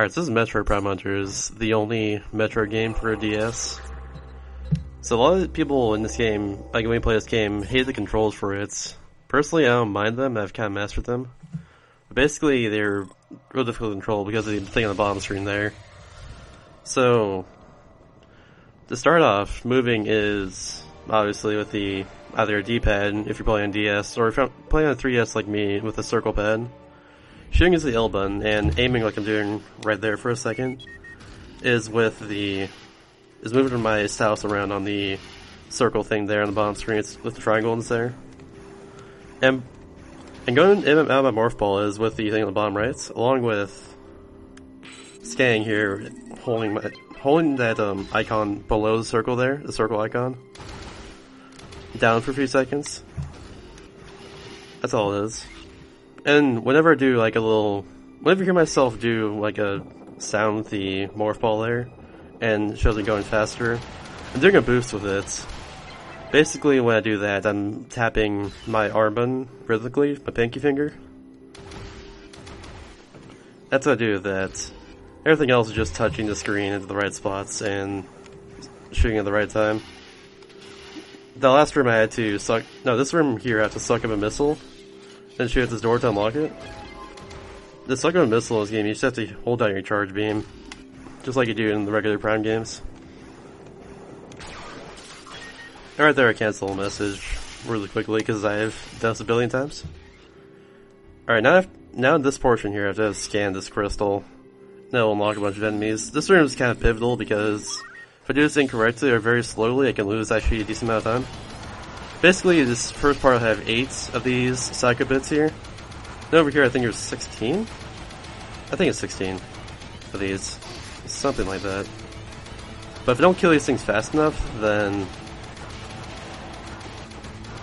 Alright, so this is Metroid Prime Hunters, the only Metroid game for a DS. So a lot of people in this game, like when we play this game, hate the controls for it. Personally, I don't mind them, I've kind of mastered them. But basically, they're real difficult to control because of the thing on the bottom screen there. So, to start off, moving is obviously with the either a D-pad if you're playing on DS, or if you're playing on a 3DS like me with a circle pad. Shooting is the L button, and aiming like I'm doing right there for a second is with the moving my mouse around on the circle thing there on the bottom screen. It's with the triangle that's there. And going in and out of my morph ball is with the thing on the bottom right, along with scanning here, holding that icon below the circle there, the circle icon, down for a few seconds. That's all it is. And whenever I do like whenever you hear myself do like a sound with the morph ball there, and it shows me going faster, I'm doing a boost with it. Basically when I do that, I'm tapping my R button rhythmically, my pinky finger. That's what I do with that. Everything else is just touching the screen into the right spots and shooting at the right time. The last room I had to this room here I have to suck up a missile, then shoot at this door to unlock it. The suck up a missile in this game, you just have to hold down your charge beam, just like you do in the regular Prime games. And right there I cancel a message really quickly because I've done this a billion times. Alright, now in this portion here I have to scan this crystal. That'll unlock a bunch of enemies. This room is kind of pivotal because if I do this incorrectly or very slowly, I can lose actually a decent amount of time. Basically, this first part will have 8 of these psycho bits here. And over here I think there's 16? I think it's 16 of these. Something like that. But if I don't kill these things fast enough, then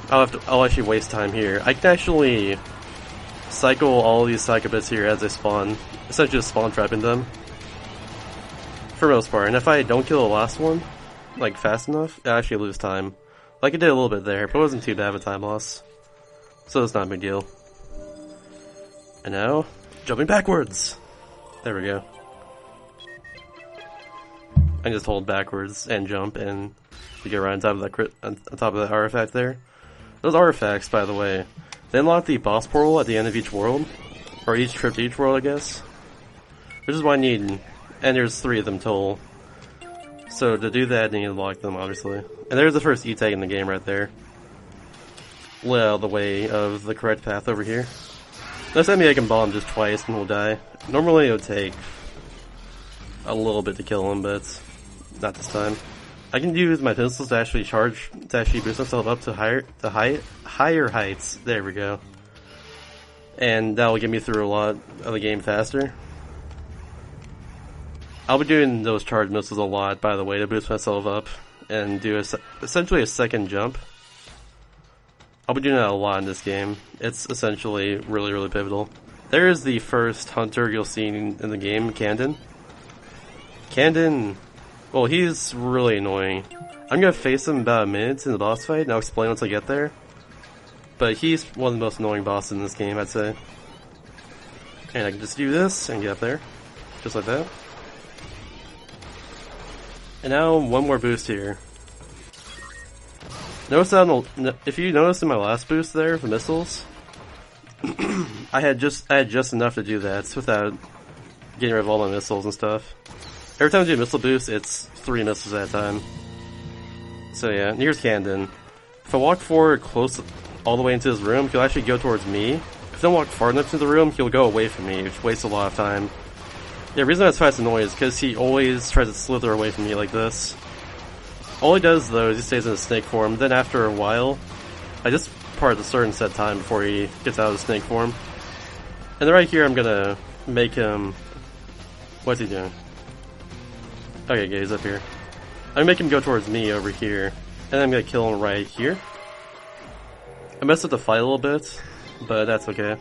I'll actually waste time here. I can actually cycle all these psycho bits here as they spawn. Essentially just spawn trapping them. For the most part. And if I don't kill the last one, like fast enough, I actually lose time. Like I did a little bit there, but it wasn't too bad of a time loss. So it's not a big deal. And now, jumping backwards! There we go. I just hold backwards and jump and you get right on top of that artifact there. Those artifacts, by the way, they unlock the boss portal at the end of each world. Or each trip to each world, I guess. Which is what I need. And there's 3 of them total. So to do that, you need to unlock them, obviously. And there's the first E-tag in the game right there. Well, the way of the correct path over here. Next time I can bomb just twice and we'll die. Normally it would take a little bit to kill him, but not this time. I can use my pistols to actually boost myself up to higher heights. There we go. And that will get me through a lot of the game faster. I'll be doing those charge missiles a lot, by the way, to boost myself up and do essentially a second jump. I'll be doing that a lot in this game. It's essentially really, really pivotal. There is the first hunter you'll see in the game, Candon. Candon, well, he's really annoying. I'm gonna face him in about a minute in the boss fight, and I'll explain once I get there. But he's one of the most annoying bosses in this game, I'd say. And I can just do this and get up there. Just like that. And now, one more boost here. Notice that if you notice in my last boost there, the missiles, I had just enough to do that without getting rid of all my missiles and stuff. Every time I do a missile boost, it's 3 missiles at a time. So yeah, and here's Candon. If I walk forward close all the way into his room, he'll actually go towards me. If I don't walk far enough to the room, he'll go away from me, which wastes a lot of time. Yeah, the reason that's fast annoying is because he always tries to slither away from me like this. All he does, though, is he stays in a snake form. Then after a while, I just part a certain set time before he gets out of the snake form. And then right here, I'm gonna make him... What's he doing? Okay, yeah, he's up here. I'm gonna make him go towards me over here. And then I'm gonna kill him right here. I messed up the fight a little bit, but that's okay.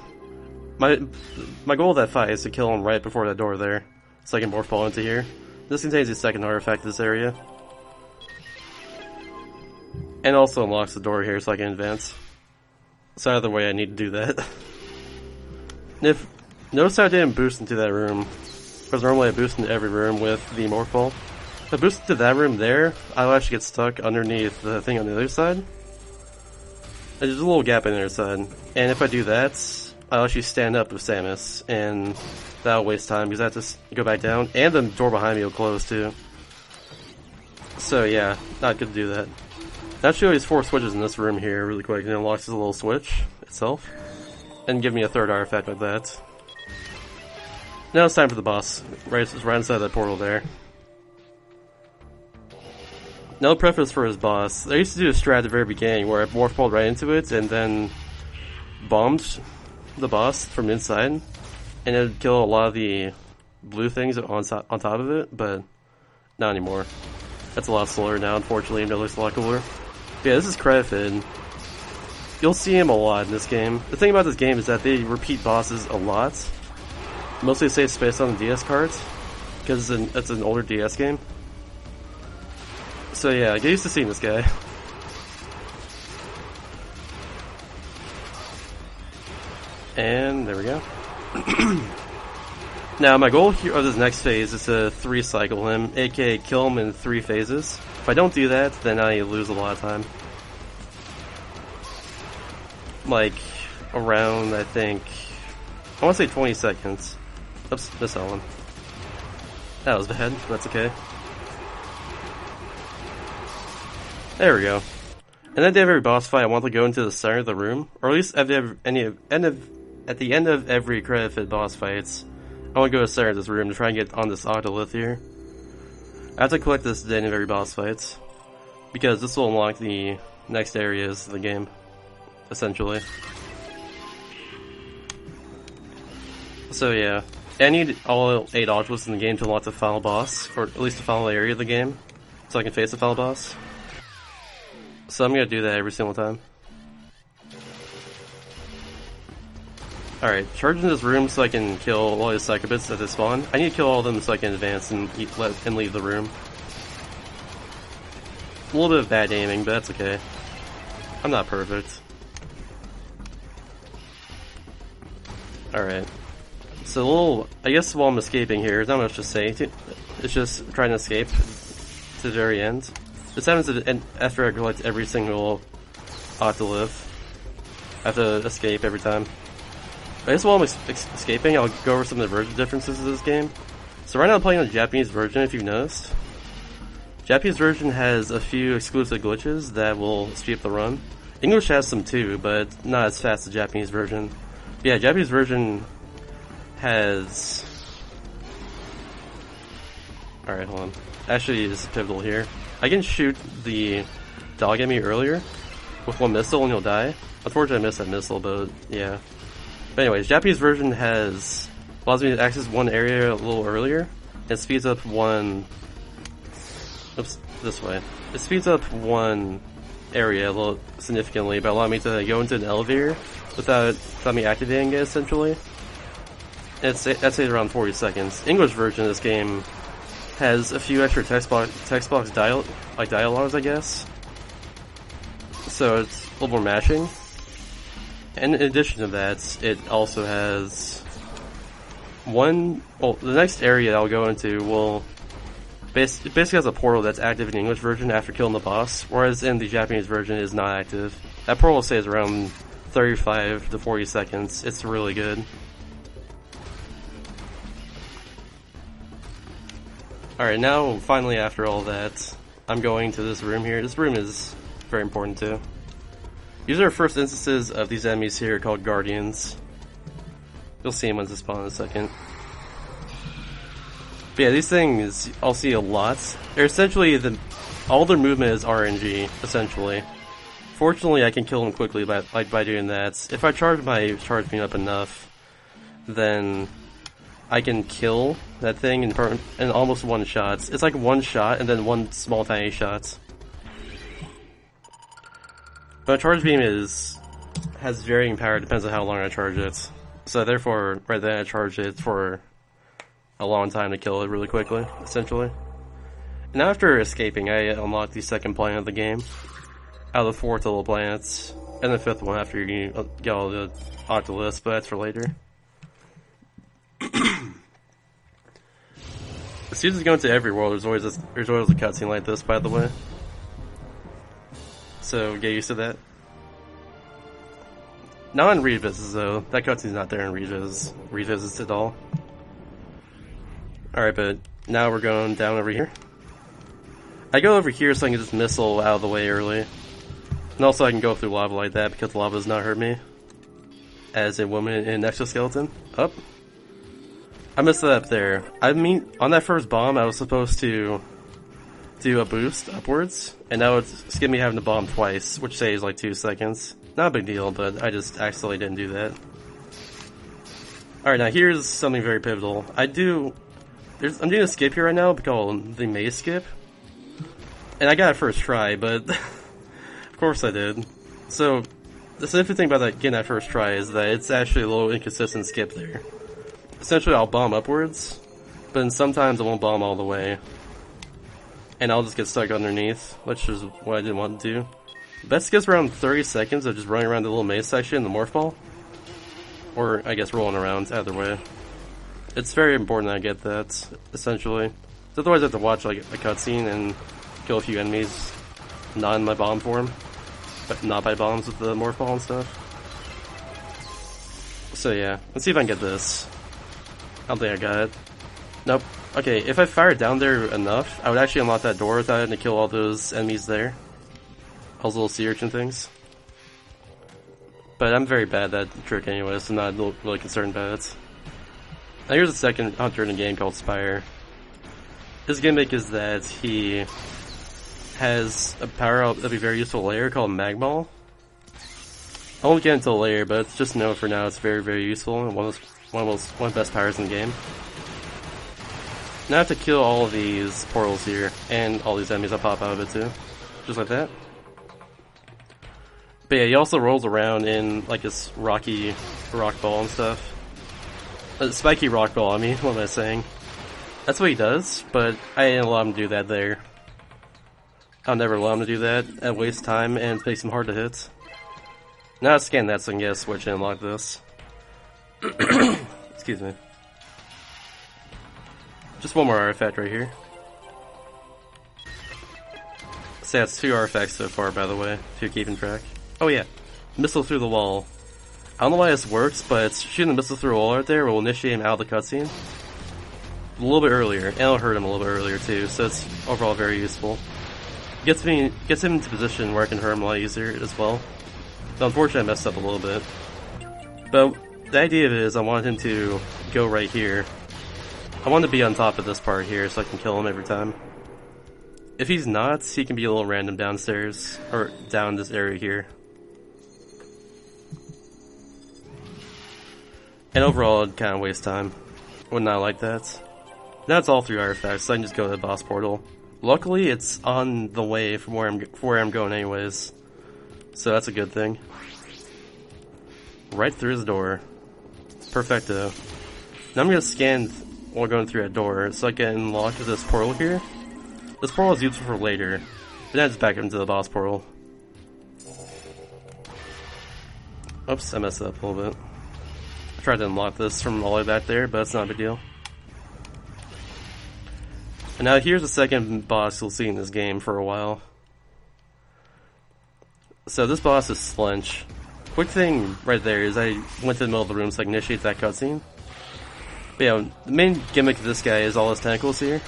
My goal of that fight is to kill him right before that door there, so I can morph ball into here. This contains the second artifact in this area. And also unlocks the door here so I can advance. So either way I need to do that. Notice how I didn't boost into that room. Because normally I boost into every room with the Morphball. If I boost into that room there, I'll actually get stuck underneath the thing on the other side. There's a little gap on the other side. And if I do that, I'll actually stand up with Samus, and that'll waste time because I have to go back down, and the door behind me will close too. So yeah, not good to do that. Actually, there's 4 switches in this room here really quick, and it unlocks this little switch itself, and give me a 3rd artifact like that. Now it's time for the boss, right inside that portal there. No preface for his boss. I used to do a strat at the very beginning where I morphballed right into it and then bombed the boss from inside, and it would kill a lot of the blue things on top of it, but not anymore. That's a lot slower now, unfortunately, and it looks a lot cooler. But yeah, this is Credifid. You'll see him a lot in this game. The thing about this game is that they repeat bosses a lot. Mostly save space on the DS cards, because it's an older DS game. So yeah, get used to seeing this guy. And there we go. Now my goal here of this next phase is to 3-cycle him, aka kill him in 3 phases. If I don't do that, then I lose a lot of time. Like, around, I think, I want to say 20 seconds. Oops, missed that one. That was bad, but that's okay. There we go. And at the end of every boss fight, I want to go into the center of the room, or at least at the end of every Credifid boss fights, I want to go to the center of this room to try and get on this Octolith here. I have to collect this at the end of every boss fight, because this will unlock the next areas of the game, essentially. So yeah, I need all 8 Octoliths in the game to unlock the final boss, or at least the final area of the game, so I can face the final boss. So I'm gonna do that every single time. Alright, charge into this room so I can kill all these Psychobits as they spawn. I need to kill all of them so I can advance and leave the room. A little bit of bad aiming, but that's okay. I'm not perfect. Alright. So I guess while I'm escaping here, there's not much to say. It's just trying to escape to the very end. This happens after I collect every single Octolith. I have to escape every time. I guess while I'm escaping, I'll go over some of the version differences of this game. So right now I'm playing on the Japanese version, if you've noticed. Japanese version has a few exclusive glitches that will speed up the run. English has some too, but not as fast as the Japanese version. But yeah, Japanese version has... Alright, hold on. Actually, this is pivotal here. I can shoot the dog at me earlier with 1 missile and he'll die. Unfortunately, I missed that missile, but yeah. But anyways, Japanese version allows me to access one area a little earlier. It speeds up this way. It speeds up one area a little significantly by allowing me to go into an elevator without me activating it, essentially. That saves around 40 seconds. English version of this game has a few extra text box dialogues, I guess. So it's a little more mashing. And in addition to that, it also has the next area I'll go into will basically has a portal that's active in the English version after killing the boss, whereas in the Japanese version it is not active. That portal stays around 35 to 40 seconds. It's really good. Alright, now finally after all that, I'm going to this room here. This room is very important too. These are first instances of these enemies here called Guardians. You'll see them once they spawn in a second. But yeah, these things I'll see a lot. They're essentially all their movement is RNG, essentially. Fortunately, I can kill them quickly by doing that. If I charge my charge beam up enough, then I can kill that thing in almost 1 shot. It's like 1 shot and then 1 small tiny shot. But charge beam has varying power, depends on how long I charge it. So therefore, right then I charge it for a long time to kill it really quickly, essentially. And after escaping, I unlock the 2nd planet of the game, out of the 4 total planets, and the 5th one after you get all the Octoliths, but that's for later. As soon as you go into every world, there's always a cutscene like this, by the way. So get used to that. Not in revisits though. That cutscene's not there in revisits at all. Alright, but now we're going down over here. I go over here so I can just missile out of the way early. And also I can go through lava like that because lava does not hurt me. As a woman in an exoskeleton. Up. I messed that up there. I mean, on that first bomb I was supposed to do a boost upwards. And that would skip me having to bomb twice, which saves like 2 seconds. Not a big deal, but I just accidentally didn't do that. Alright, now here's something very pivotal. I'm doing a skip here right now called the maze skip. And I got it first try, but of course I did. So, the significant thing about getting that first try is that it's actually a little inconsistent skip there. Essentially, I'll bomb upwards, but then sometimes I won't bomb all the way. And I'll just get stuck underneath, which is what I didn't want to do. Best skips around 30 seconds of just running around the little maze section in the morph ball. Or, I guess, rolling around, either way. It's very important that I get that, essentially. Otherwise I have to watch like a cutscene and kill a few enemies not in my bomb form. But not by bombs with the morph ball and stuff. So yeah, let's see if I can get this. I don't think I got it. Nope. Okay, if I fire down there enough, I would actually unlock that door without having to kill all those enemies there. All those little sea urchin things. But I'm very bad at that trick anyway, so I'm not really concerned about it. Now here's a second hunter in a game called Spire. His gimmick is that he has a power-up that'd be very useful layer called Magmall. I won't get into a layer, but it's just know for now it's very, very useful and one of the best powers in the game. Now I have to kill all of these portals here, and all these enemies that pop out of it too. Just like that. But yeah, he also rolls around in like this rocky rock ball and stuff. Spiky rock ball, I mean, what am I saying? That's what he does, but I didn't allow him to do that there. I'll never allow him to do that. It wastes time and it makes him hard to hit. Now I scan that so I can get a switch and unlock this. Excuse me. Just one more artifact right here. So that's 2 artifacts so far, by the way, if you're keeping track. Oh yeah, missile through the wall. I don't know why this works, but shooting the missile through a wall right there will initiate him out of the cutscene a little bit earlier, and it'll hurt him a little bit earlier too, so it's overall very useful. Gets him into position where I can hurt him a lot easier as well. But unfortunately I messed up a little bit. But the idea of it is I want him to go right here. I want to be on top of this part here so I can kill him every time. If he's not, he can be a little random downstairs, or down this area here. And overall, it kind of wastes time. Would not like that. Now it's all 3 artifacts, so I can just go to the boss portal. Luckily, it's on the way from where I'm going anyways. So that's a good thing. Right through his door. Perfecto. Now I'm going to scan while going through that door, so I can unlock this portal here. This portal is useful for later. And then it's back into the boss portal. Oops, I messed it up a little bit. I tried to unlock this from all the way back there, but it's not a big deal. And now here's the second boss you'll see in this game for a while. So this boss is Slench. Quick thing right there is I went to the middle of the room so I can initiate that cutscene. But yeah, the main gimmick of this guy is all his tentacles here.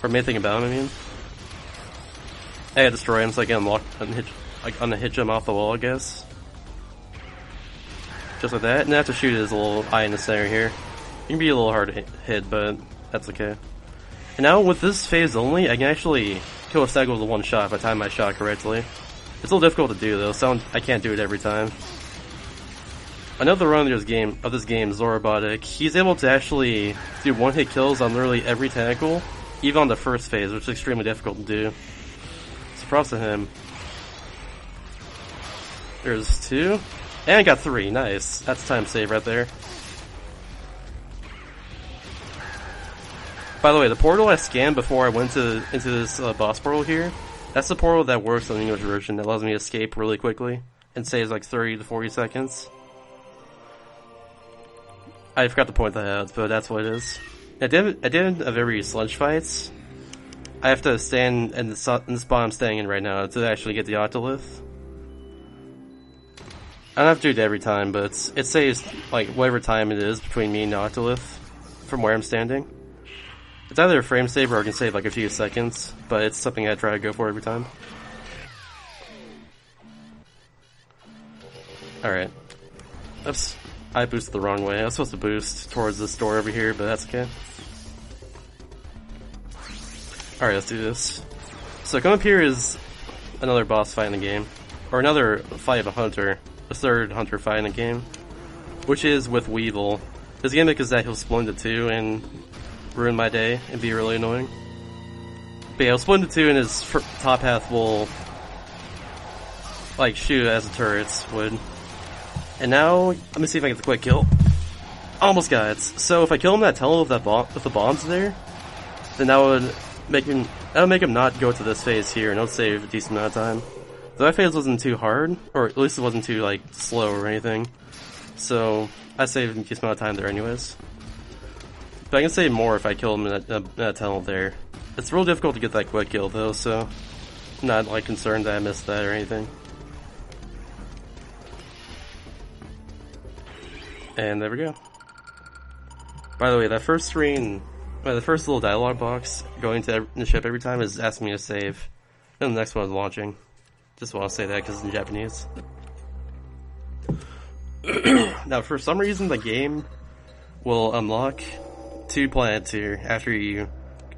Or main thing about him, I mean. I gotta destroy him so I can unhitch him off the wall, I guess. Just like that, and I have to shoot his little eye in the center here. It can be a little hard to hit, but that's okay. And now with this phase only, I can actually kill a cycle with one shot if I time my shot correctly. It's a little difficult to do though, so I can't do it every time. Another run of this game, Zorobotic, he's able to actually do one-hit kills on literally every tentacle, even on the first phase, which is extremely difficult to do. So props to him. There's 2. And I got 3, nice. That's time save right there. By the way, the portal I scanned before I went into this boss portal here, that's the portal that works on the English version that allows me to escape really quickly and saves like 30 to 40 seconds. I forgot to point that out, but that's what it is. At the end of every sludge fights, I have to stand in the spot I'm staying in right now to actually get the octolith. I don't have to do it every time, but it saves like whatever time it is between me and the octolith from where I'm standing. It's either a frame saver or I can save like a few seconds, but it's something I try to go for every time. Alright. Oops. I boosted the wrong way. I was supposed to boost towards this door over here, but that's okay. Alright, let's do this. So come up here is another boss fight in the game. Or another fight of a hunter. The third hunter fight in the game. Which is with Weevil. His gimmick is that he'll split into two and ruin my day and be really annoying. But yeah, he'll split into two and his top half will like shoot as the turrets would. And now, let me see if I get the quick kill. Almost got it. So if I kill him in that tunnel with the bombs there, then that would make him not go to this phase here, and it'll save a decent amount of time. So that phase wasn't too hard, or at least it wasn't too like slow or anything. So I saved a decent amount of time there anyways. But I can save more if I kill him in that tunnel there. It's real difficult to get that quick kill though, so I'm not like concerned that I missed that or anything. And there we go. By the way, that first screen, the first little dialogue box going to the ship every time is asking me to save. Then the next one is launching. Just want to say that because it's in Japanese. Now, for some reason, the game will unlock 2 planets here after you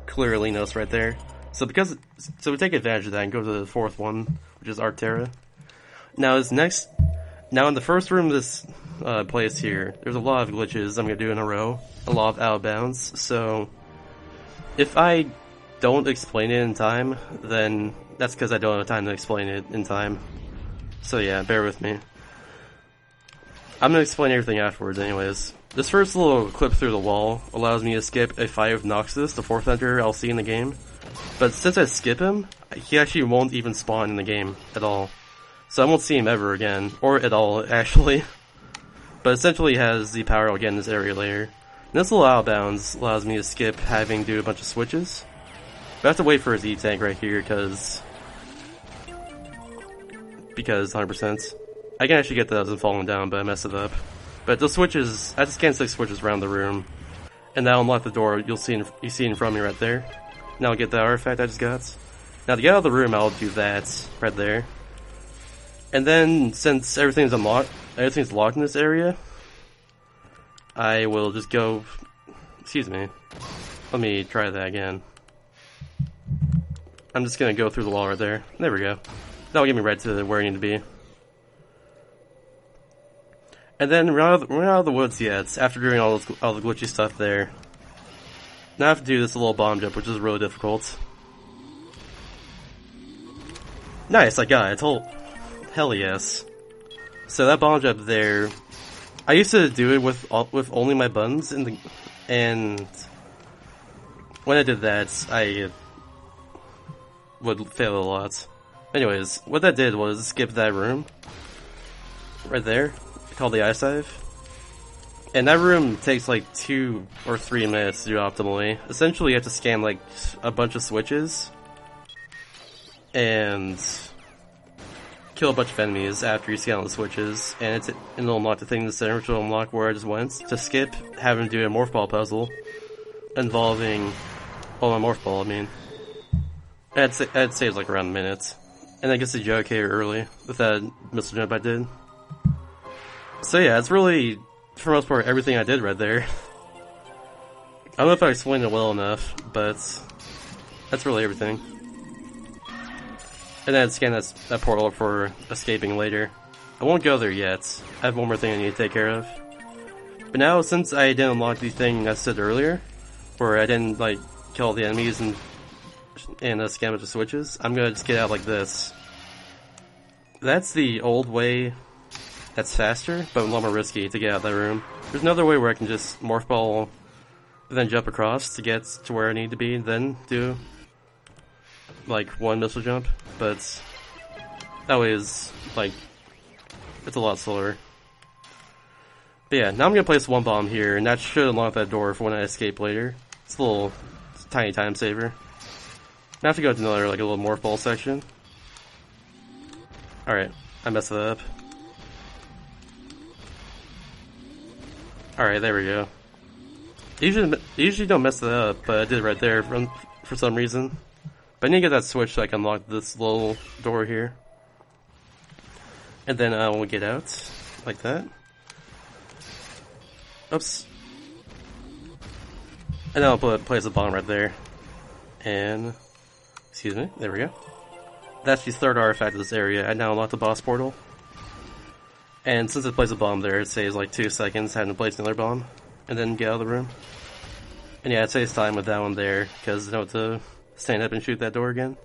clear Linos right there. So we take advantage of that and go to the 4th one, which is Arcterra. Now, in the first room of this place here, there's a lot of glitches I'm gonna do in a row, a lot of out of bounds. So if I don't explain it in time, then that's because I don't have time to explain it in time. So yeah, bear with me. I'm gonna explain everything afterwards anyways. This first little clip through the wall allows me to skip a fight with Noxus, the 4th hunter I'll see in the game. But since I skip him, he actually won't even spawn in the game at all. So I won't see him ever again, or at all actually. But essentially he has the power I'll get in this area later. And this little out of bounds allows me to skip having to do a bunch of switches. But I have to wait for his E-tank right here because 100%. I can actually get those and falling down, but I messed it up. But those switches, I just scanned 6 switches around the room. And that'll unlock the door you see in front of me right there. Now I'll get the artifact I just got. Now to get out of the room, I'll do that right there. And then, since everything's locked in this area, I will just go... Excuse me. Let me try that again. I'm just gonna go through the wall right there. There we go. That'll get me right to where I need to be. And then, we're not out of the woods yet, after doing all the glitchy stuff there. Now I have to do this little bomb jump, which is really difficult. Nice, I got it. Hell yes. So that bomb jump there, I used to do it with only my buttons and when I did that, I would fail a lot. Anyways, what that did was skip that room right there, called the Ice Dive. And that room takes like 2 or 3 minutes to do optimally. Essentially, you have to scan like a bunch of switches and kill a bunch of enemies after you scan all the switches, and it'll unlock the thing in the center, which will unlock where I just went. To skip having to do a morph ball puzzle involving my morph ball, I mean. That saves like around a minute. And I guess the JK early with that missile jump I did. So yeah, it's really, for the most part, everything I did right there. I don't know if I explained it well enough, but that's really everything. And then scan that portal for escaping later. I won't go there yet. I have one more thing I need to take care of. But now, since I didn't unlock the thing I said earlier, where I didn't like kill all the enemies and scan a bunch of switches, I'm gonna just get out like this. That's the old way. That's faster, but a lot more risky to get out of that room. There's another way where I can just morph ball, and then jump across to get to where I need to be, then do like one missile jump, but that way is like, it's a lot slower. But yeah, now I'm gonna place one bomb here, and that should unlock that door for when I escape later. It's a little tiny time saver. Now I have to go to another, like, a little morph ball section. Alright, I messed it up. Alright, there we go. Usually don't mess it up, but I did it right there for some reason. But I need to get that switch so I can unlock this little door here. And then when we get out, like that. Oops. And then I'll place a bomb right there. And, excuse me, there we go. That's the third artifact of this area. I now unlock the boss portal. And since it places a bomb there, it saves like 2 seconds having to place another bomb. And then get out of the room. And yeah, it saves time with that one there, because I don't have to stand up and shoot that door again.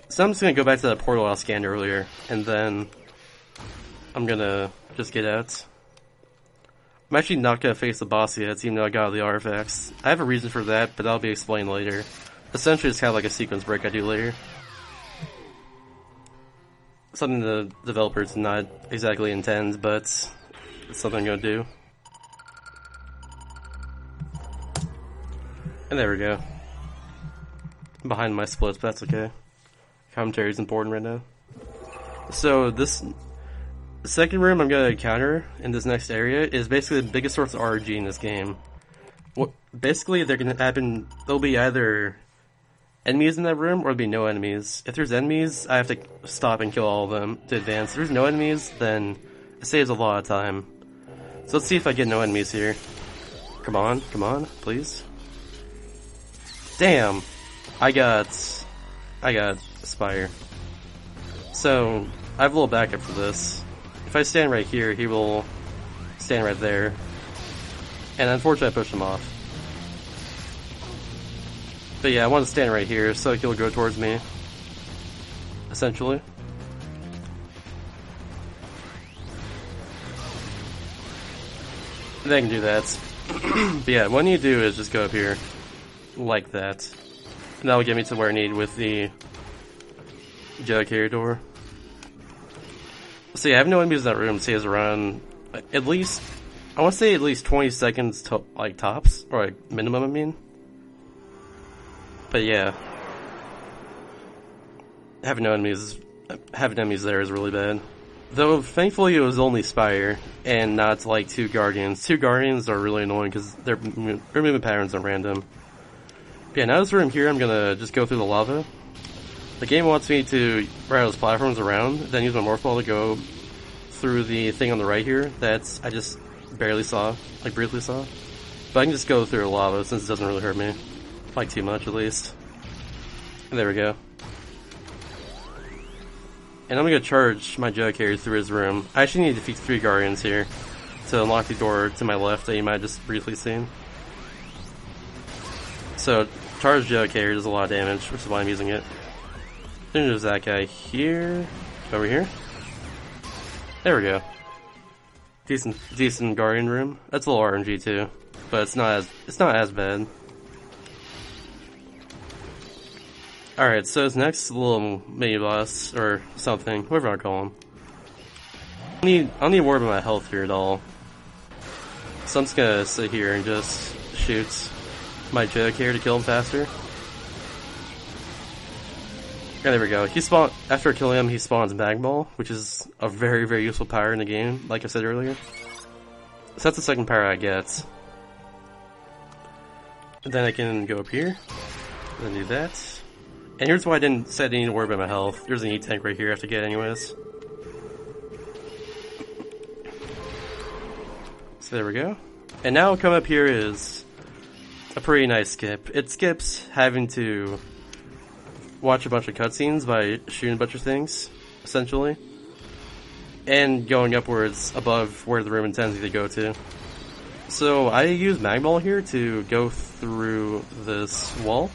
So I'm just going to go back to that portal I scanned earlier, and then I'm going to just get out. I'm actually not going to face the boss yet, even though I got all the artifacts. I have a reason for that, but that'll be explained later. Essentially, it's kind of like a sequence break I do later. Something the developers did not exactly intend, but it's something I'm going to do. And there we go. I'm behind my splits, but that's okay. Commentary is important right now. So the second room I'm going to encounter in this next area is basically the biggest source of RNG in this game. Basically, there'll be either enemies in that room or there'll be no enemies. If there's enemies, I have to stop and kill all of them to advance. If there's no enemies, then it saves a lot of time. So let's see if I get no enemies here. Come on, please. Damn! I got Spire. So, I have a little backup for this. If I stand right here, he will stand right there. And unfortunately I pushed him off. But yeah, I want to stand right here so he'll go towards me. Essentially. And I can do that. But yeah, what I need to do is just go up here. Like that. And that'll get me to where I need with the jug carrier door. So yeah, I have no enemies in that room. Saves around at least, I want to say at least 20 seconds to, like, tops, or like minimum, I mean. But yeah, having enemies there is really bad. Though thankfully it was only Spire and not like 2 Guardians. 2 Guardians are really annoying because their movement patterns are random. Yeah, now this room here, I'm gonna just go through the lava. The game wants me to ride those platforms around, then use my morph ball to go through the thing on the right here that I just barely saw, like briefly saw. But I can just go through the lava since it doesn't really hurt me. Like too much at least. And there we go. And I'm gonna charge my jug carrier through his room. I actually need to defeat 3 Guardians here to unlock the door to my left that you might have just briefly seen. So, charge jug carrier does a lot of damage, which is why I'm using it. Then there's that guy here. Over here. There we go. Decent Guardian room. That's a little RNG too, but it's not as bad. Alright, so this next little mini boss, or something, whatever I call him. I don't need to worry about my health here at all. So I'm just gonna sit here and just shoot my jug here to kill him faster. Yeah, there we go. After killing him, he spawns Mag Ball, which is a very, very useful power in the game, like I said earlier. So that's the second power I get. And then I can go up here, and then do that. And here's why I didn't say I didn't need to worry about my health. There's an E-tank right here I have to get anyways. So there we go. And now coming up here is a pretty nice skip. It skips having to watch a bunch of cutscenes by shooting a bunch of things, essentially. And going upwards above where the room intends you to go to. So I use Mag Ball here to go through this wall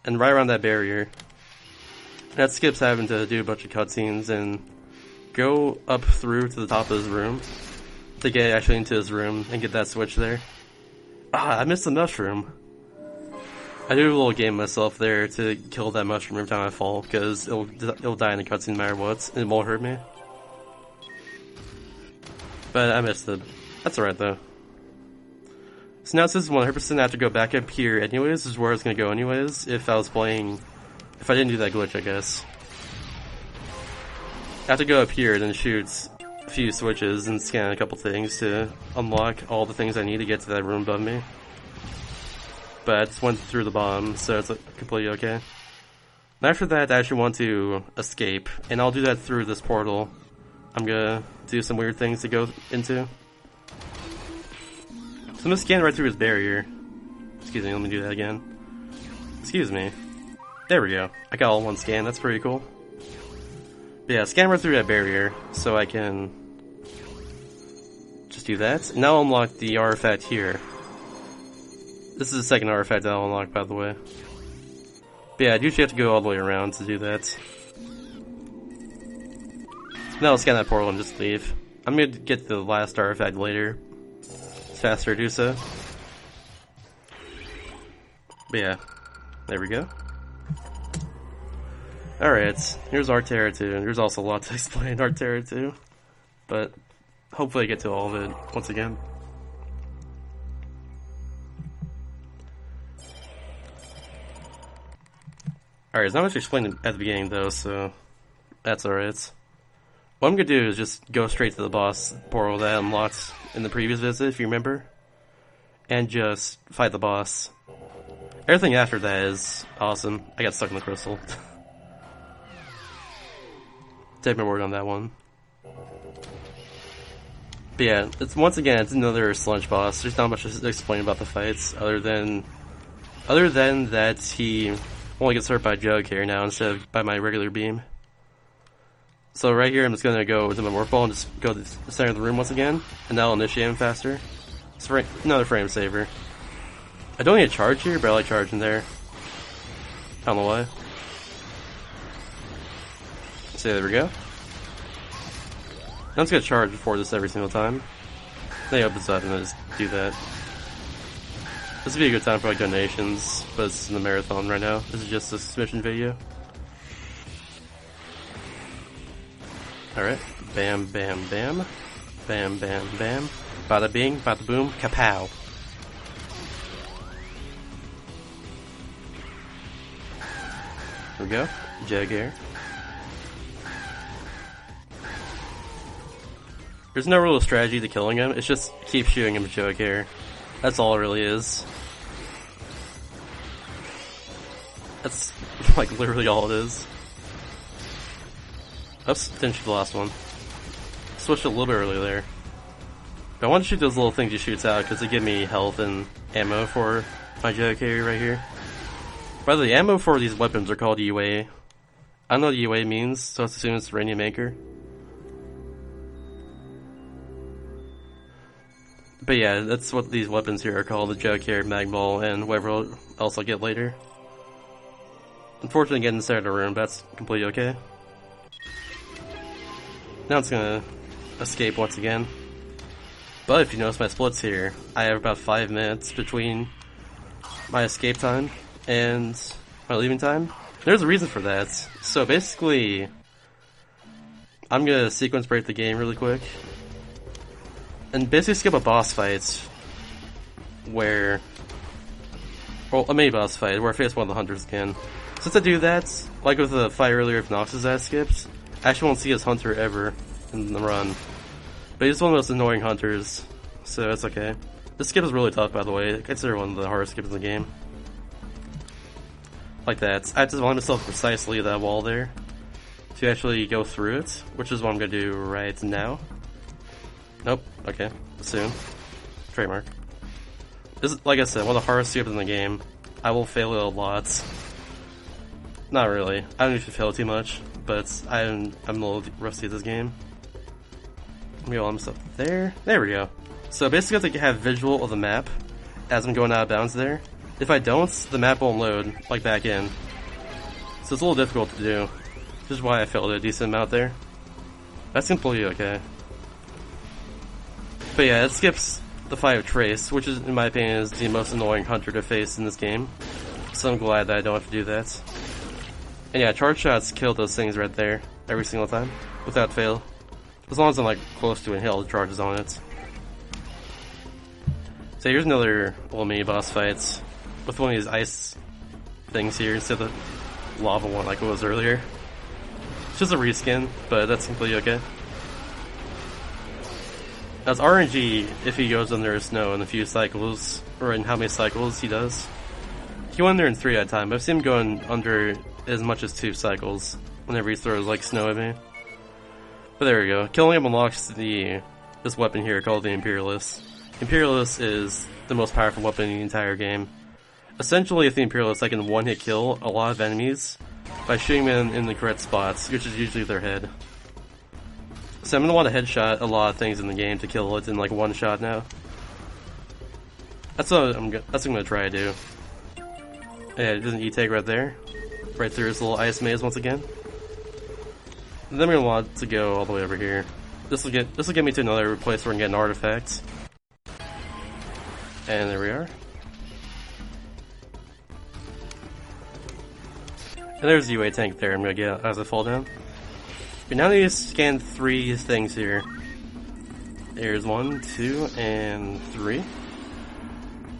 and right around that barrier. That skips having to do a bunch of cutscenes and go up through to the top of his room to get actually into his room and get that switch there. Ah, I missed the mushroom. I do a little game myself there to kill that mushroom every time I fall because it'll die in the cutscene no matter what and it won't hurt me. But I missed it. That's alright though. So so now since 100% I have to go back up here anyways, this is where I was gonna go anyways, if I didn't do that glitch, I guess. I have to go up here, then shoot a few switches and scan a couple things to unlock all the things I need to get to that room above me. But I just went through the bomb, so it's completely okay. And after that, I actually want to escape, and I'll do that through this portal. I'm gonna do some weird things to go into. So I'm gonna scan right through his barrier. Excuse me, let me do that again. Excuse me. There we go. I got all in one scan, that's pretty cool. But yeah, scan right through that barrier, so I can just do that. And now I'll unlock the artifact here. This is the second artifact that I'll unlock, by the way. But yeah, I usually have to go all the way around to do that. Now I'll scan that portal and just leave. I'm gonna get the last artifact later. It's faster to do so. But yeah, there we go. Alright, here's Arterra 2, and there's also a lot to explain in Arterra 2. But hopefully I get to all of it once again. Alright, it's not much explained at the beginning though, so that's alright. What I'm gonna do is just go straight to the boss portal that I unlocked in the previous visit, if you remember. And just fight the boss. Everything after that is awesome. I got stuck in the crystal. Take my word on that one. But yeah, it's once again, it's another sludge boss. There's not much to explain about the fights, other than that he only gets hurt by Jug here now instead of by my regular beam. So right here, I'm just gonna go to my morph ball and just go to the center of the room once again, and that'll initiate him faster. It's another frame saver. I don't need a charge here, but I like charging there. I don't know why. So there we go. I'm just gonna charge before this every single time. Then he opens up and I just do that. This would be a good time for like donations, but it's in the marathon right now. This is just a submission video. Alright. Bam, bam, bam. Bam, bam, bam. Bada bing, bada boom, kapow. Here we go. Jug air. There's no real strategy to killing him, it's just keep shooting him with Jug air. That's all it really is. That's like literally all it is. Oops, didn't shoot the last one. Switched a little bit earlier there. But I want to shoot those little things he shoots out because they give me health and ammo for my Jug carry right here. By the way, the ammo for these weapons are called UA. I don't know what UA means, so let's assume it's Uranium Anchor. But yeah, that's what these weapons here are called, the Jug carry, Mag Ball, and whatever else I'll get later. Unfortunately, getting inside of the room, that's completely okay. Now it's gonna escape once again. But if you notice my splits here, I have about 5 minutes between my escape time and my leaving time. There's a reason for that. So basically, I'm gonna sequence break the game really quick. And basically skip a boss fight where... well, a mini boss fight where I face one of the hunters again. Since I do that, like with the fight earlier with Noxus that I skipped, I actually won't see his hunter ever in the run. But he's one of the most annoying hunters, so it's okay. This skip is really tough, by the way. I consider it one of the hardest skips in the game. Like that. I have to align myself precisely that wall there to actually go through it, which is what I'm gonna do right now. Nope. Okay. Soon. Trademark. This is, like I said, one of the hardest skips in the game. I will fail it a lot. Not really. I don't usually fail too much, but I'm a little rusty at this game. Let me align myself there. There we go. So basically I have to have visual of the map as I'm going out of bounds there. If I don't, the map won't load, like back in. So it's a little difficult to do. Which is why I failed a decent amount there. That's completely okay. But yeah, it skips the fight of Trace, which is, in my opinion, is the most annoying hunter to face in this game. So I'm glad that I don't have to do that. And yeah, charge shots kill those things right there, every single time, without fail. As long as I'm like close to it and hit all the charges on it. So here's another little mini boss fight with one of these ice things here instead of the lava one like it was earlier. It's just a reskin, but that's completely okay. That's RNG if he goes under snow in a few cycles, or in how many cycles he does. He went under in 3 at a time, but I've seen him going under as much as 2 cycles whenever he throws like snow at me. But there we go. Killing him unlocks this weapon here called the Imperialist. Imperialist is the most powerful weapon in the entire game. Essentially, with the Imperialist, I can one-hit kill a lot of enemies by shooting them in the correct spots, which is usually their head. So I'm gonna want to headshot a lot of things in the game to kill it in like one shot now. That's what I'm gonna try to do. Yeah, there's an E-tag right there, right through this little ice maze once again. And then we're gonna want to go all the way over here. This will get me to another place where I can get an artifact. And there we are. And there's the UA tank there I'm gonna get as I fall down. But now I need to scan 3 things here. There's 1, 2, and 3.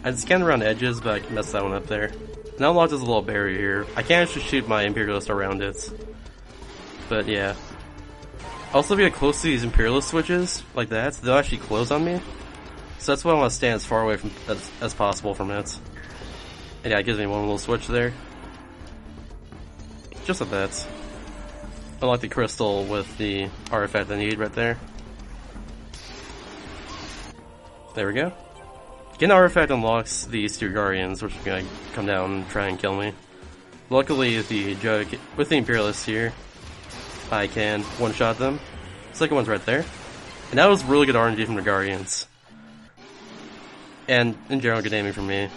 I'd scan around edges, but I can mess that one up there. Now unlocked this little barrier here. I can't actually shoot my Imperialist around it. But yeah. Also, if you get close to these Imperialist switches, like that, they'll actually close on me. So that's why I want to stand as far away from as possible from it. And yeah, it gives me one little switch there. Just like that. Unlock the crystal with the artifact I need right there. There we go. Getting an artifact unlocks these 2 guardians, which are gonna come down and try and kill me. Luckily, with the Imperialist here, I can one-shot them. Second one's right there. And that was really good RNG from the guardians. And in general, good aiming from me.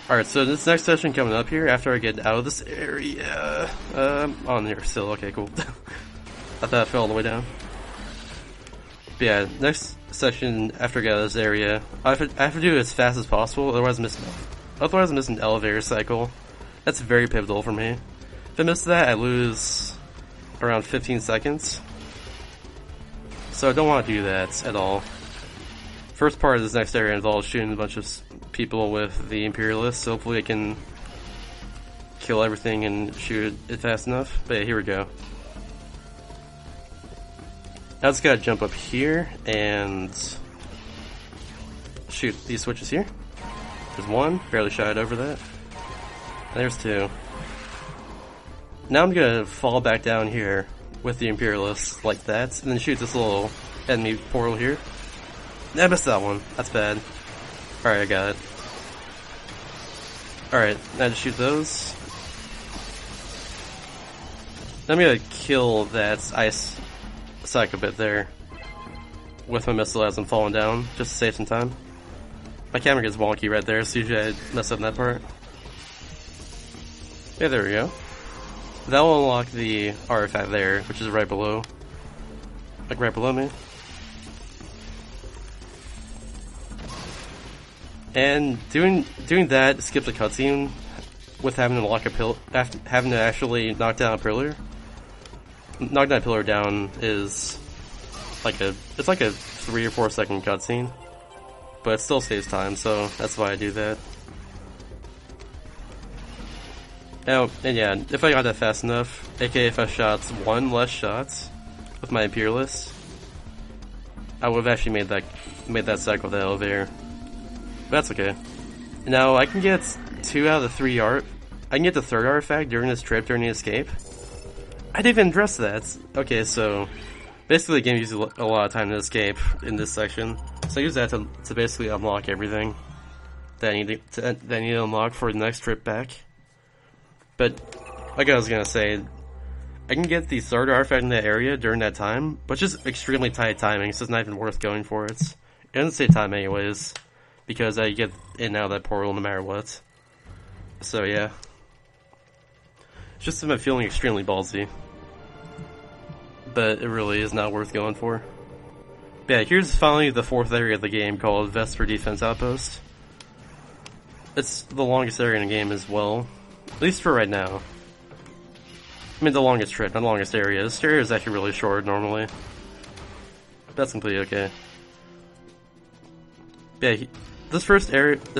Alright, so this next session coming up here, after I get out of this area... on here still, okay, cool. I thought I fell all the way down. But yeah, next session after I get out of this area, I have to do it as fast as possible, otherwise I miss an elevator cycle. That's very pivotal for me. If I miss that, I lose around 15 seconds. So I don't want to do that at all. First part of this next area involves shooting a bunch of people with the Imperialists, so hopefully I can kill everything and shoot it fast enough. But yeah, here we go. Now I just gotta jump up here and shoot these switches here. There's 1, barely shot over that. And there's 2. Now I'm gonna fall back down here with the Imperialists like that, and then shoot this little enemy portal here. I missed that one. That's bad. Alright, I got it. Alright, now just shoot those. I'm gonna kill that ice psycho bit there with my missile as I'm falling down, just to save some time. My camera gets wonky right there, so usually I mess up that part. Yeah, there we go. That will unlock the artifact there, which is right below. Like right below me. And doing that skips a cutscene with having to lock a pillar, having to actually knock down a pillar. Knock that pillar down is like it's like a 3 or 4 second cutscene, but it still saves time, so that's why I do that. Now, and yeah, if I got that fast enough, aka if I shot 1 less shots with my Imperialist, I would have actually made that cycle with the elevator. But that's okay. Now I can get 2 out of the 3 I can get the 3rd artifact during this trip during the escape. I didn't even address that. Okay, so basically the game uses a lot of time to escape in this section, so I use that to basically unlock everything that I need to unlock for the next trip back. But like I was gonna say, I can get the 3rd artifact in that area during that time, but just extremely tight timing, so it's not even worth going for it. It doesn't save time anyways, because I get in and out of that portal no matter what. So yeah. It's just I'm feeling extremely ballsy. But it really is not worth going for. But yeah, here's finally the 4th area of the game called Vesper Defense Outpost. It's the longest area in the game as well. At least for right now. I mean the longest trip, not the longest area. This area is actually really short normally. That's completely okay. Yeah, this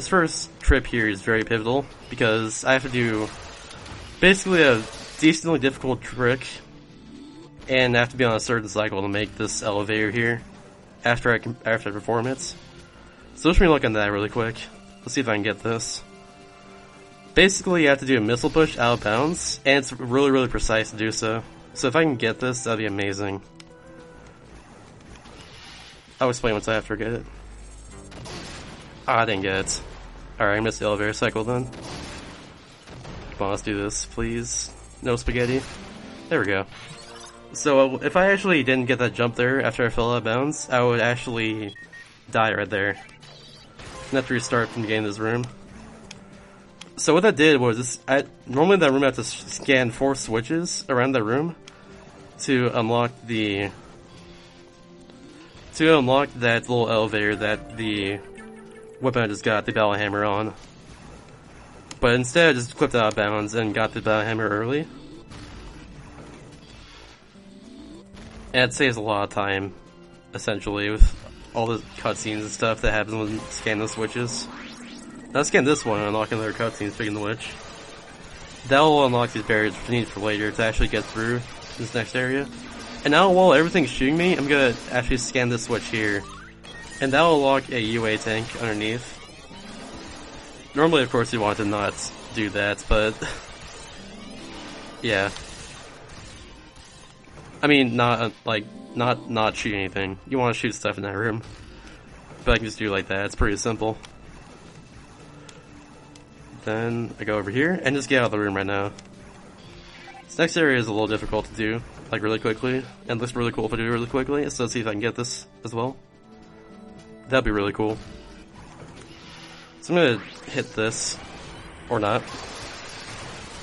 first trip here is very pivotal because I have to do basically a decently difficult trick, and I have to be on a certain cycle to make this elevator here after I perform it. So let me look at that really quick. Let's see if I can get this. Basically, you have to do a missile push out of bounds, and it's really, really precise to do so. So if I can get this, that'd be amazing. I'll explain once I have to get it. Ah, I didn't get it. Alright, I missed the elevator cycle then. Come on, let's do this, please. No spaghetti. There we go. So, if I actually didn't get that jump there after I fell out of bounds, I would actually die right there. And have to restart from the beginning of this room. So what that did was, normally that room I have to scan 4 switches around that room to unlock that little elevator that the weapon I just got the battle hammer on. But instead I just clipped out of bounds and got the battle hammer early. And it saves a lot of time, essentially, with all the cutscenes and stuff that happens when scanning the switches. Now scan this one and unlock another cutscene, speaking of which. That will unlock these barriers which I need for later to actually get through this next area. And now while everything's shooting me, I'm gonna actually scan this switch here. And that will unlock a UA tank underneath. Normally, of course, you want to not do that, but... yeah. I mean, not shoot anything. You want to shoot stuff in that room. But I can just do it like that, it's pretty simple. Then I go over here and just get out of the room right now. This next area is a little difficult to do, like really quickly, and looks really cool if I do it really quickly, so let's see if I can get this as well. That'd be really cool. So I'm gonna hit this, or not.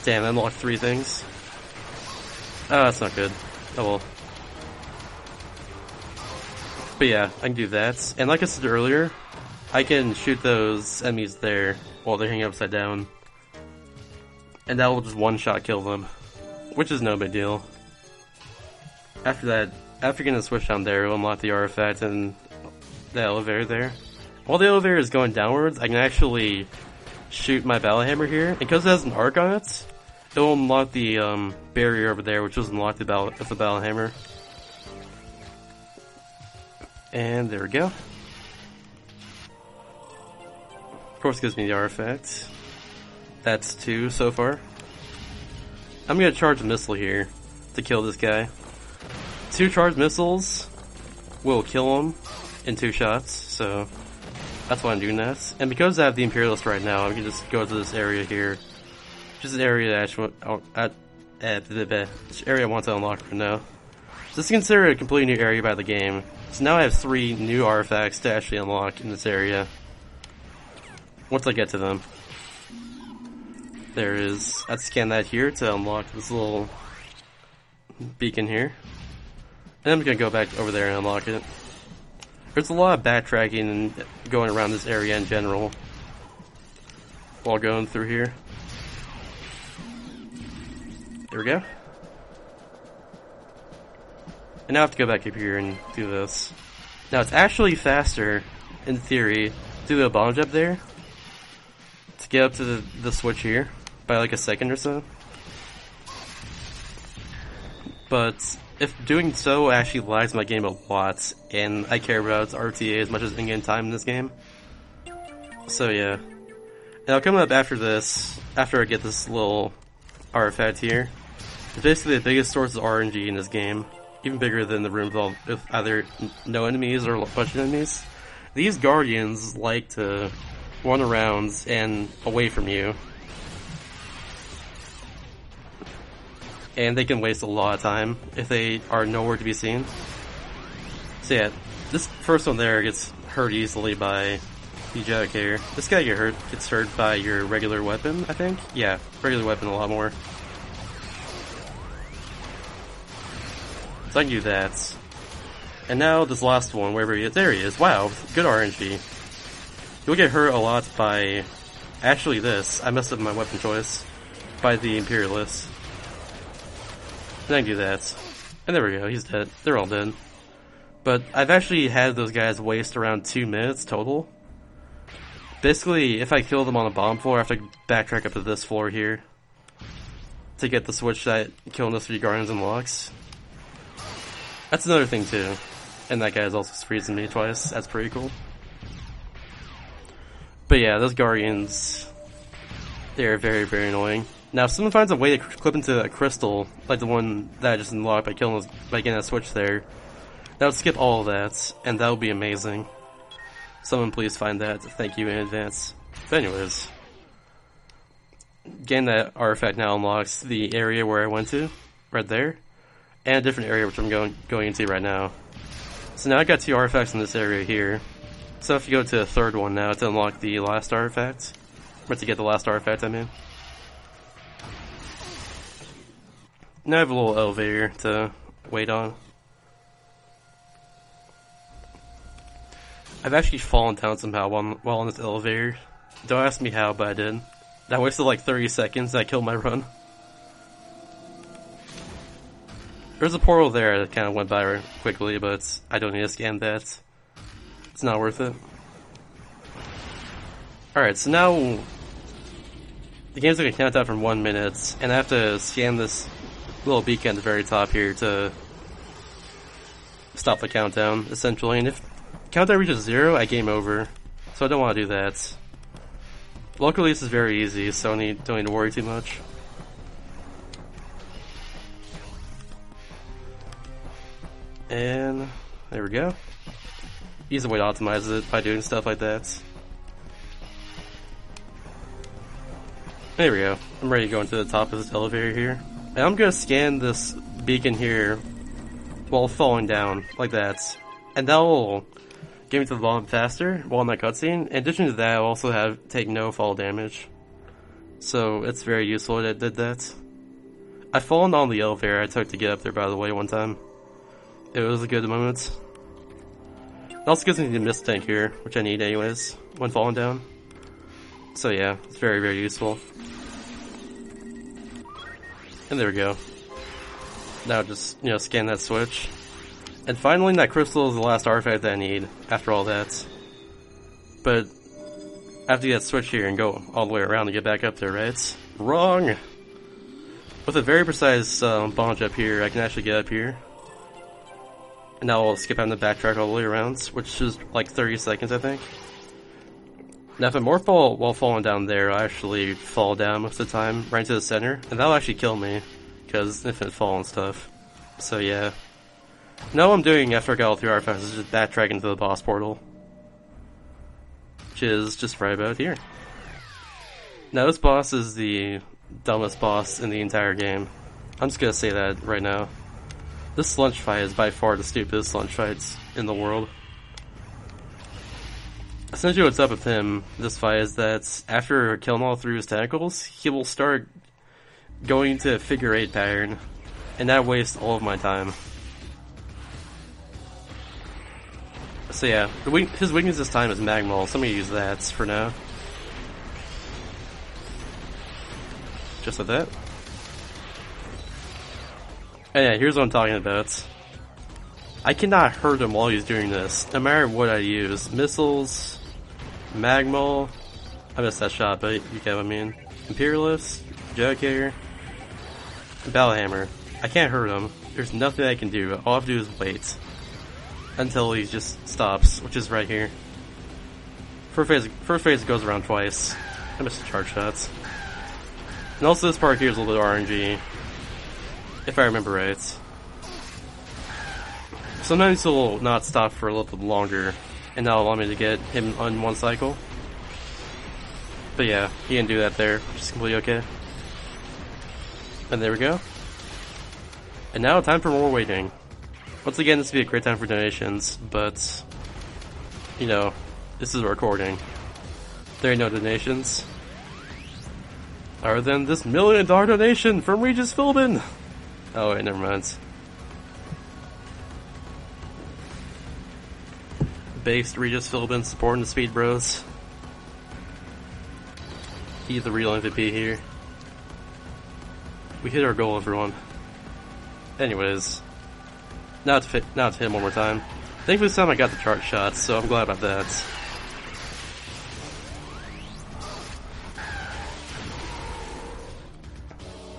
Damn, I unlocked 3 things. Oh, that's not good. Oh well. But yeah, I can do that, and like I said earlier, I can shoot those enemies there while they're hanging upside down. And that will just one-shot kill them. Which is no big deal. After that, after getting the switch down there, it'll unlock the artifact and the elevator there. While the elevator is going downwards, I can actually shoot my battle hammer here. And because it has an arc on it, it will unlock the barrier over there, which was unlocked with the battle hammer. And there we go. Of course, it gives me the artifact. That's 2 so far. I'm gonna charge a missile here to kill this guy. 2 charged missiles will kill him in 2 shots, so that's why I'm doing that. And because I have the Imperialist right now, I can just go to this area here. Just an area that this area I want to unlock for now. So this is considered a completely new area by the game. So now I have 3 new artifacts to actually unlock in this area. Once I get to them. There is... I'd scan that here to unlock this little beacon here. And I'm gonna go back over there and unlock it. There's a lot of backtracking and going around this area in general while going through here. There we go. And now I have to go back up here and do this. Now it's actually faster, in theory, to do a bomb jump there. To get up to the switch here by like a second or so. But if doing so actually lags my game a lot, and I care about RTA as much as in-game time in this game. So yeah. And I'll come up after this, after I get this little artifact here. It's basically the biggest source of RNG in this game. Even bigger than the room with either no enemies or a bunch of enemies. These guardians like to run around and away from you. And they can waste a lot of time if they are nowhere to be seen. So yeah, this first one there gets hurt easily by the Jedicator. This guy gets hurt by your regular weapon, I think? Yeah, regular weapon a lot more. So I can do that. And now this last one, wherever he is, there he is. Wow, good RNG. You'll get hurt a lot by... Actually this, I messed up my weapon choice. By the Imperialist. And I can do that. And there we go, he's dead. They're all dead. But I've actually had those guys waste around 2 minutes total Basically, if I kill them on the bottom floor, I have to backtrack up to this floor here to get the switch that killing those 3 Guardians unlocks. That's another thing too. And that guy is also freezing me twice. That's pretty cool. But yeah, those Guardians, they're very, very annoying. Now, if someone finds a way to clip into that crystal, like the one that I just unlocked by getting that switch there, that would skip all of that, and that would be amazing. Someone please find that. Thank you in advance. But anyways, getting that artifact now unlocks the area where I went to, right there, and a different area which I'm going into right now. So now I got 2 artifacts in this area here. So if you go to the 3rd one now to unlock the last artifact, or to get the last artifact, I mean. Now I have a little elevator to wait on. I've actually fallen down somehow while on this elevator. Don't ask me how, but I did. That wasted like 30 seconds and I killed my run. There's a portal there that kind of went by quickly, but I don't need to scan that. It's not worth it. Alright, so now the game's going to count down from 1 minute, and I have to scan this little beacon at the very top here to stop the countdown, essentially. And if countdown reaches 0, I game over. So I don't want to do that. Luckily, this is very easy, so I don't need to worry too much. And there we go. Easy way to optimize it by doing stuff like that. There we go. I'm ready to go into the top of this elevator here. And I'm gonna scan this beacon here while falling down, like that. And that will get me to the bottom faster while in that cutscene. In addition to that, I'll also take no fall damage. So it's very useful that it did that. I've fallen on the elevator I took to get up there, by the way, one time. It was a good moment. It also gives me the mist tank here, which I need anyways, when falling down. So yeah, it's very, very useful. And there we go. Now just, scan that switch. And finally, that crystal is the last artifact that I need, after all that. But I have to get that switch here and go all the way around to get back up there, right? Wrong! With a very precise bunch up here, I can actually get up here. And now I'll skip having to backtrack all the way around, which is like 30 seconds, I think. Now if I more fall while falling down there, I'll actually fall down most of the time, right into the center, and that'll actually kill me, because infinite fall and stuff. So yeah. Now what I'm doing after I got all 3 artifacts is just backtrack into the boss portal. Which is just right about here. Now this boss is the dumbest boss in the entire game. I'm just gonna say that right now. This lunch fight is by far the stupidest lunch fights in the world. Essentially what's up with him, this fight, is that after killing all 3 of his tentacles, he will start going to figure 8 pattern, and that wastes all of my time. So yeah, his weakness this time is Magmal, so I'm gonna use that for now. Just like that. And yeah, here's what I'm talking about. I cannot hurt him while he's doing this, no matter what I use. Missiles, Magmal, I missed that shot, but you get what I mean. Imperialist, Juggernaut, Battlehammer. I can't hurt him. There's nothing I can do. All I have to do is wait until he just stops, which is right here. First phase goes around twice. I missed the charge shots. And also this part here is a little bit RNG, if I remember right. Sometimes he'll not stop for a little bit longer, and that'll allow me to get him on one cycle. But yeah, he didn't do that there, which is completely okay. And there we go. And now time for more waiting. Once again, this would be a great time for donations, but, this is a recording. There ain't no donations. Other than this $1 million donation from Regis Philbin! Oh wait, never mind. Based Regis Philbin supporting the Speed Bros. He's the real MVP here. We hit our goal, everyone. Anyways, now to hit him one more time. Thankfully this time I got the chart shots, so I'm glad about that.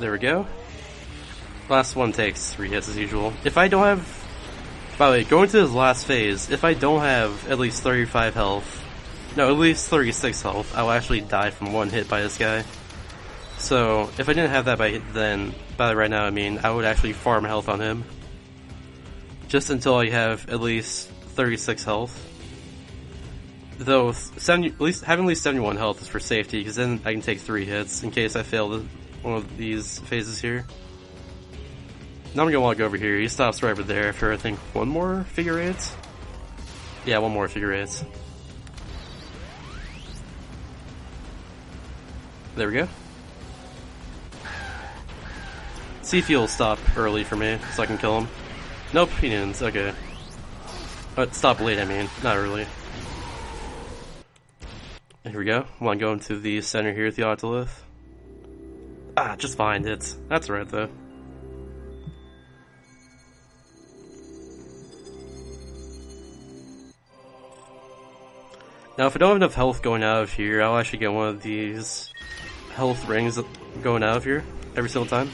There we go. Last one takes 3 hits as usual. If I don't have... By the way, going to this last phase, if I don't have at least 35 health, no, at least 36 health, I'll actually die from 1 hit by this guy. So, if I didn't have that by right now, I mean, I would actually farm health on him. Just until I have at least 36 health. Though, having at least 71 health is for safety, because then I can take 3 hits in case I fail one of these phases here. Now I'm gonna want to go over here. He stops right over there after I think 1 more figure 8. Yeah, 1 more figure 8. There we go. See if he'll stop early for me, so I can kill him. Nope, he didn't. Okay. But stop late, I mean, not early. Here we go. Want to go into the center here with the Octolith. Ah, just find it. That's right, though. Now, if I don't have enough health going out of here, I'll actually get one of these health rings going out of here every single time.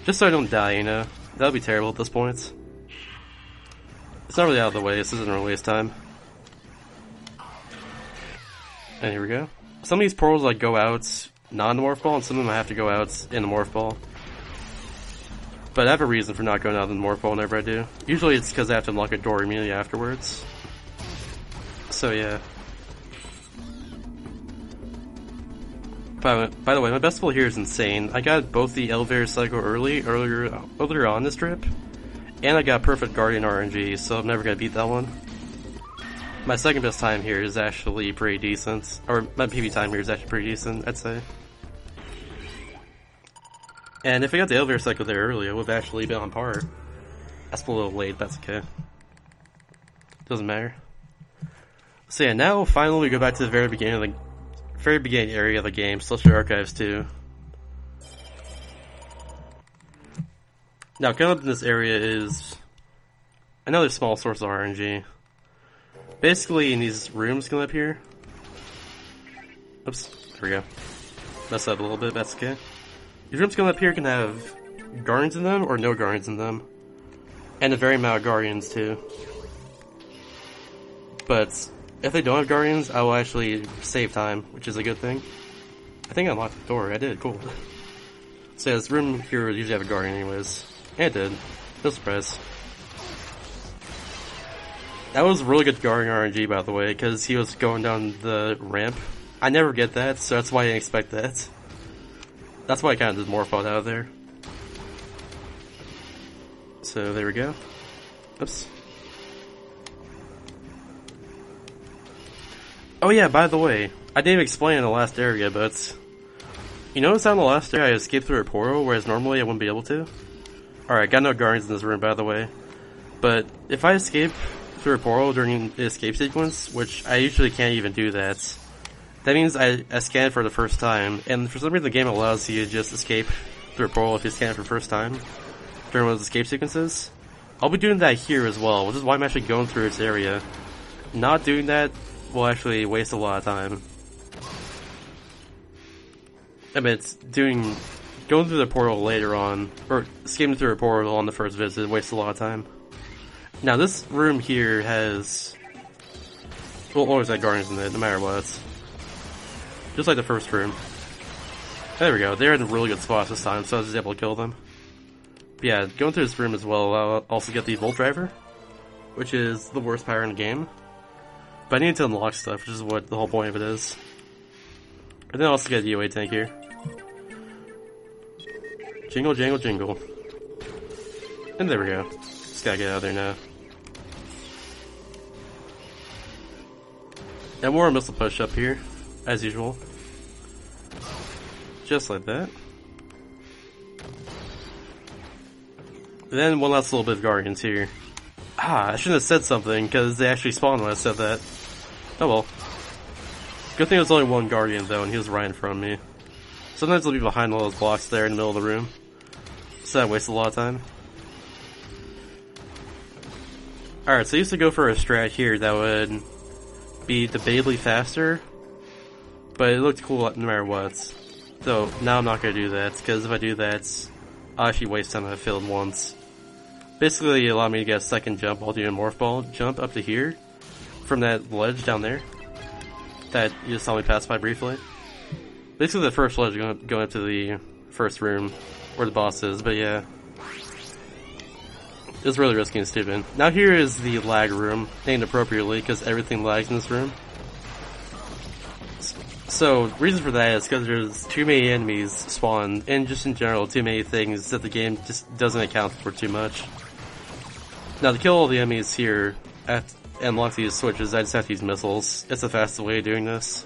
Just so I don't die, you know? That would be terrible at this point. It's not really out of the way, this isn't really waste time. And here we go. Some of these portals like go out not in the morph ball, and some of them I have to go out in the morph ball. But I have a reason for not going out in the morph ball whenever I do. Usually it's because I have to unlock a door immediately afterwards. So yeah. By the way, my festival here is insane. I got both the elevator cycle earlier on this trip, and I got perfect guardian RNG, so I'm never gonna beat that one. My second best time here is actually pretty decent, or my PB time here is actually pretty decent, I'd say. And if I got the elevator cycle there earlier, I would have actually been on par. That's a little late, but that's okay. Doesn't matter. So yeah, now finally we go back to the very beginning area of the game, Celestial Archives 2. Now, coming up in this area is another small source of RNG. Basically, in these rooms coming up here. Oops, there we go. Messed up a little bit, that's okay. These rooms coming up here can have guardians in them or no guardians in them. And a varying amount of guardians, too. But if they don't have guardians, I will actually save time, which is a good thing. I think I unlocked the door. I did. Cool. So yeah, this room here would usually have a guardian anyways. And it did. No surprise. That was really good guardian RNG, by the way, because he was going down the ramp. I never get that, so that's why I didn't expect that. That's why I kind of did morph out of there. So there we go. Oops. Oh yeah, by the way, I didn't even explain in the last area, but you notice how in the last area I escaped through a portal, whereas normally I wouldn't be able to? Alright, got no guardians in this room, by the way. But if I escape through a portal during the escape sequence, which I usually can't even do that, that means I scanned for the first time, and for some reason the game allows you to just escape through a portal if you scan it for the first time during one of those escape sequences. I'll be doing that here as well, which is why I'm actually going through this area. Not doing that will actually waste a lot of time. I mean, going through the portal later on, or skimming through a portal on the first visit wastes a lot of time. Now this room here will always have guardians in it, no matter what. Just like the first room. There we go, they're in really good spots this time, so I was just able to kill them. But yeah, going through this room as well, I'll also get the Volt Driver, which is the worst power in the game. But I need to unlock stuff, which is what the whole point of it is. And then I'll also get the UA tank here. Jingle, jangle, jingle. And there we go. Just gotta get out of there now. And more missile push up here, as usual. Just like that. And then one last little bit of guardians here. Ah, I shouldn't have said something, because they actually spawned when I said that. Oh well. Good thing it was only one guardian though, and he was right in front of me. Sometimes they'll be behind all those blocks there in the middle of the room. So that wastes a lot of time. Alright, so I used to go for a strat here that would be debatably faster, but it looked cool no matter what. So now I'm not going to do that, because if I do that, I'll actually waste time. I failed once. Basically, allow me to get a second jump while doing a morph ball jump up to here, from that ledge down there, that you just saw me pass by briefly. Basically the first ledge going up to the first room, where the boss is, but yeah. It's really risky and stupid. Now here is the lag room, named appropriately, because everything lags in this room. So, reason for that is because there's too many enemies spawn, and just in general, too many things that the game just doesn't account for too much. Now, to kill all the enemies here, and unlock these switches, I just have to use missiles. It's the fastest way of doing this.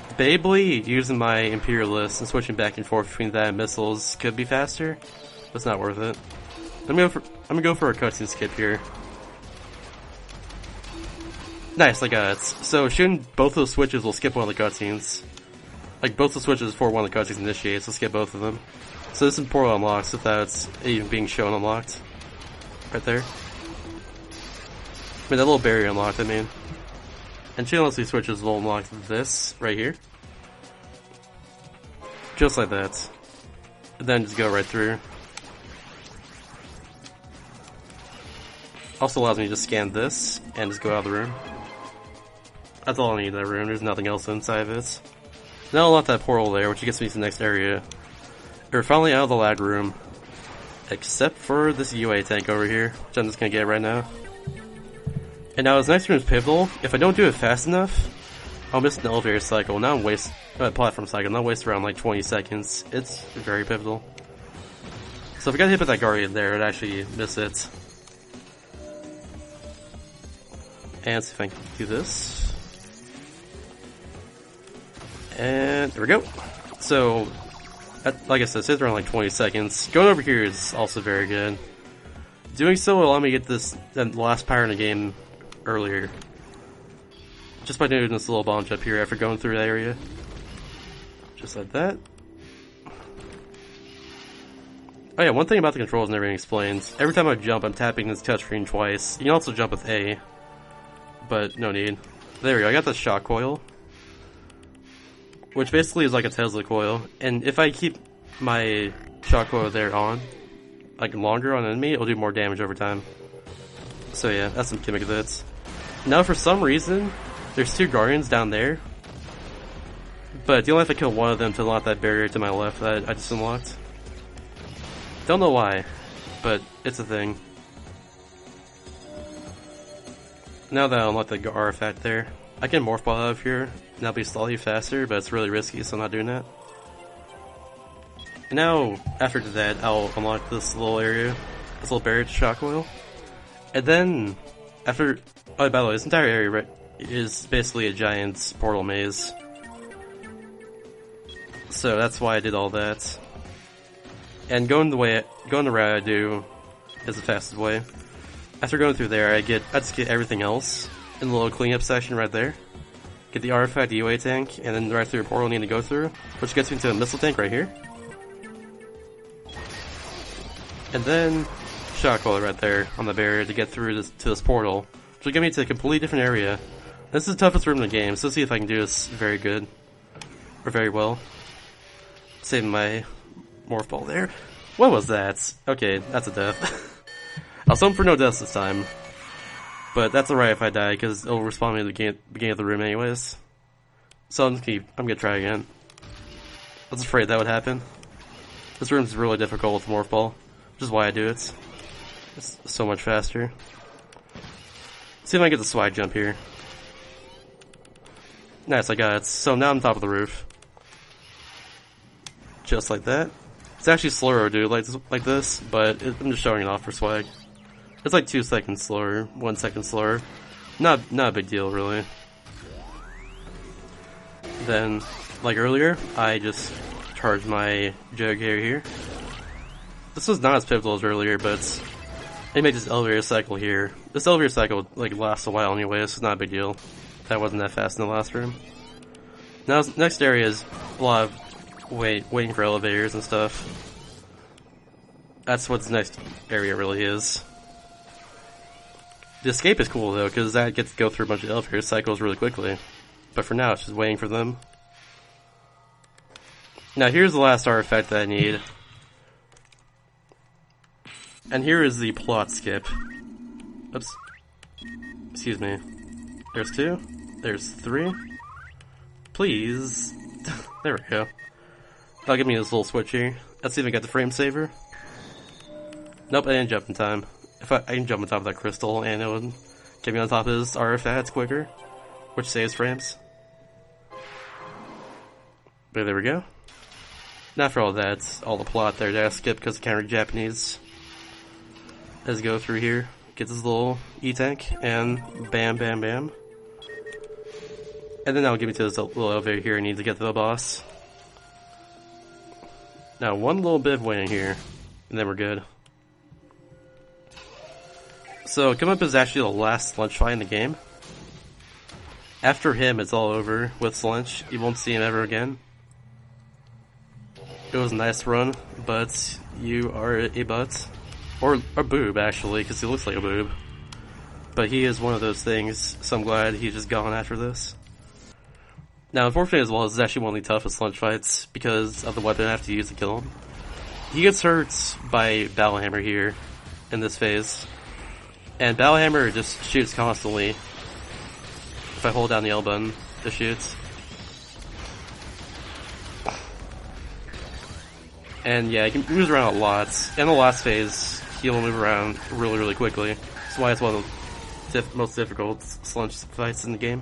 Debatably, using my Imperialist and switching back and forth between that and missiles could be faster, but it's not worth it. I'm gonna go for a cutscene skip here. Nice, I got it. So shooting both those switches will skip one of the cutscenes. Like both the switches before one of the cutscenes initiates, will skip both of them. So this is portal unlocks without it's even being shown unlocked. Right there. I mean, that little barrier unlocked, I mean. And shooting those switches will unlock this right here. Just like that. And then just go right through. Also allows me to just scan this and just go out of the room. That's all I need in that room, there's nothing else inside of it. Now I'll unlock that portal there, which gets me to the next area. We're finally out of the lag room. Except for this UA tank over here, which I'm just gonna get right now. And now this next room is pivotal. If I don't do it fast enough, I'll miss an elevator cycle. Now I'm platform cycle, now waste around like 20 seconds. It's very pivotal. So if I got hit by that guardian there, I'd actually miss it. And see if I can do this. And there we go. So, like I said, it saves around like 20 seconds. Going over here is also very good. Doing so will allow me to get the last power in the game earlier. Just by doing this little bomb jump here after going through that area. Just like that. Oh yeah, one thing about the controls never being explained. Every time I jump, I'm tapping this touchscreen twice. You can also jump with A, but no need. There we go, I got the shock coil, which basically is like a Tesla coil, and if I keep my shock coil there on, like longer on an enemy, it'll do more damage over time. So yeah, that's some gimmick of it. Now for some reason, there's two guardians down there, but you only have to kill one of them to unlock that barrier to my left that I just unlocked. Don't know why, but it's a thing. Now that I unlocked the artifact there, I can morph ball out of here, and that'll be slightly faster, but it's really risky, so I'm not doing that. And now, after that, I'll unlock this little area, this little barrier to shock coil. And then, after... Oh, by the way, this entire area is basically a giant portal maze. So that's why I did all that. And going the route I do is the fastest way. After going through there, I just get everything else in the little cleanup section right there. Get the artifact, the UA tank, and then right through the portal I need to go through, which gets me to a missile tank right here. And then shock coil right there on the barrier to get through to this portal, which will get me to a completely different area. This is the toughest room in the game, so let's see if I can do this very good. Or very well. Saving my morph ball there. What was that? Okay, that's a death. I was hoping for no deaths this time. But that's alright if I die, because it'll respawn me at the beginning of the room anyways. So I'm gonna try again. I was afraid that would happen. This room's really difficult with morph ball, which is why I do it. It's so much faster. Let's see if I can get the swag jump here. Nice, I got it. So now I'm top of the roof. Just like that. It's actually slower, dude, like this, but I'm just showing it off for swag. It's like 2 seconds slower, 1 second slower. Not a big deal, really. Then, like earlier, I just charged my jug here. This was not as pivotal as earlier, but I made this elevator cycle here. This elevator cycle like lasts a while anyway, so it's not a big deal. That wasn't that fast in the last room. Now, next area is a lot of waiting for elevators and stuff. That's what this next area really is. The escape is cool though, because that gets to go through a bunch of elevator cycles really quickly. But for now, it's just waiting for them. Now here's the last artifact that I need. And here is the plot skip. Oops. Excuse me. There's 2. There's 3. Please. There we go. That'll give me this little switch here. Let's see if I get the frame saver. Nope, I didn't jump in time. If I can jump on top of that crystal and it would get me on top of his artifacts quicker, which saves frames. But there we go. Now for all that, all the plot there that I skipped because I can't read Japanese. Let's go through here, get this little E-tank, and bam, bam, bam. And then that'll get me to this little elevator here I need to get to the boss. Now one little bit of waiting here, and then we're good. So come up is actually the last Slunch fight in the game. After him, it's all over with Slunch. You won't see him ever again. It was a nice run, but you are a butt. Or a boob, actually, because he looks like a boob. But he is one of those things, so I'm glad he's just gone after this. Now, unfortunately as well, this is actually one of the toughest Slunch fights because of the weapon I have to use to kill him. He gets hurt by Battlehammer here, in this phase. And Battlehammer just shoots constantly. If I hold down the L button, it shoots. And yeah, he moves around a lot. In the last phase, he'll move around really, really quickly. That's why it's one of the most difficult Slunch fights in the game.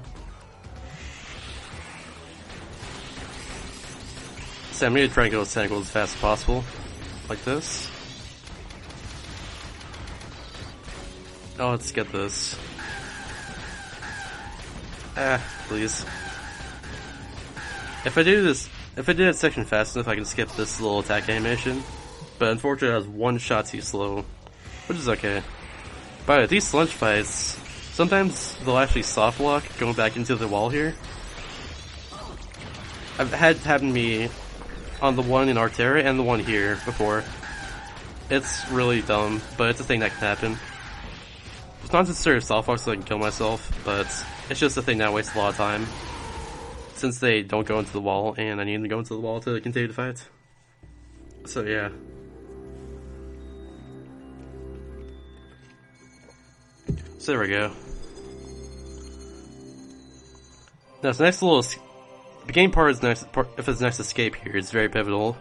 So I'm going to try and get those tentacles as fast as possible. Like this. Oh, let's get this. Please. If I do that section fast enough, I can skip this little attack animation. But unfortunately, it has one shot too slow, which is okay. But these Slunch fights, sometimes they'll actually soft lock going back into the wall here. I've had happen to me on the one in Arterra and the one here before. It's really dumb, but it's a thing that can happen. It's not necessarily soft lock so I can kill myself, but it's just a thing that wastes a lot of time. Since they don't go into the wall, and I need them to go into the wall to continue the fight. So yeah. So there we go. Now this next little beginning part is next. If it's next escape here, it's very pivotal.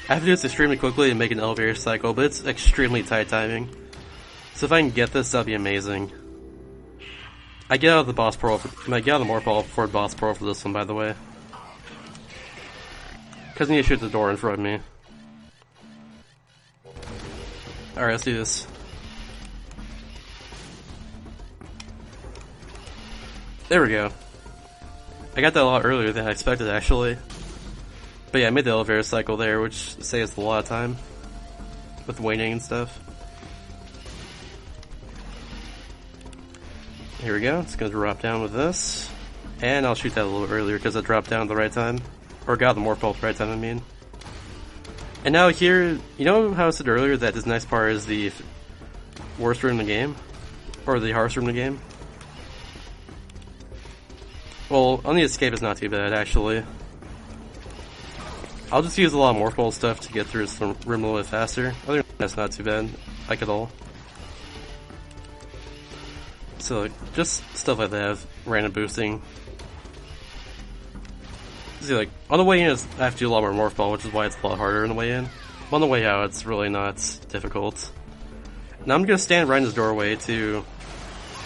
I have to do this extremely quickly and make an elevator cycle, but it's extremely tight timing. So if I can get this, that'd be amazing. I get out of the boss portal. I get out of the Morphle before boss portal for this one, by the way. Because I need to shoot the door in front of me. Alright, let's do this. There we go. I got that a lot earlier than I expected, actually. But yeah, I made the elevator cycle there, which saves a lot of time. With waiting and stuff. Here we go, it's gonna drop down with this. And I'll shoot that a little bit earlier because I dropped down at the right time. Or got the Morphle at the right time, I mean. And now here, you know how I said earlier that this next part is the worst room in the game? Or the hardest room in the game? Well, on the escape is not too bad, actually. I'll just use a lot of Morphle stuff to get through this room a little bit faster. Other than that, that's not too bad, like at all. So, just stuff like that, random boosting. See, like, on the way in, I have to do a lot more Morphle, which is why it's a lot harder on the way in. But on the way out, it's really not difficult. Now I'm gonna stand right in this doorway to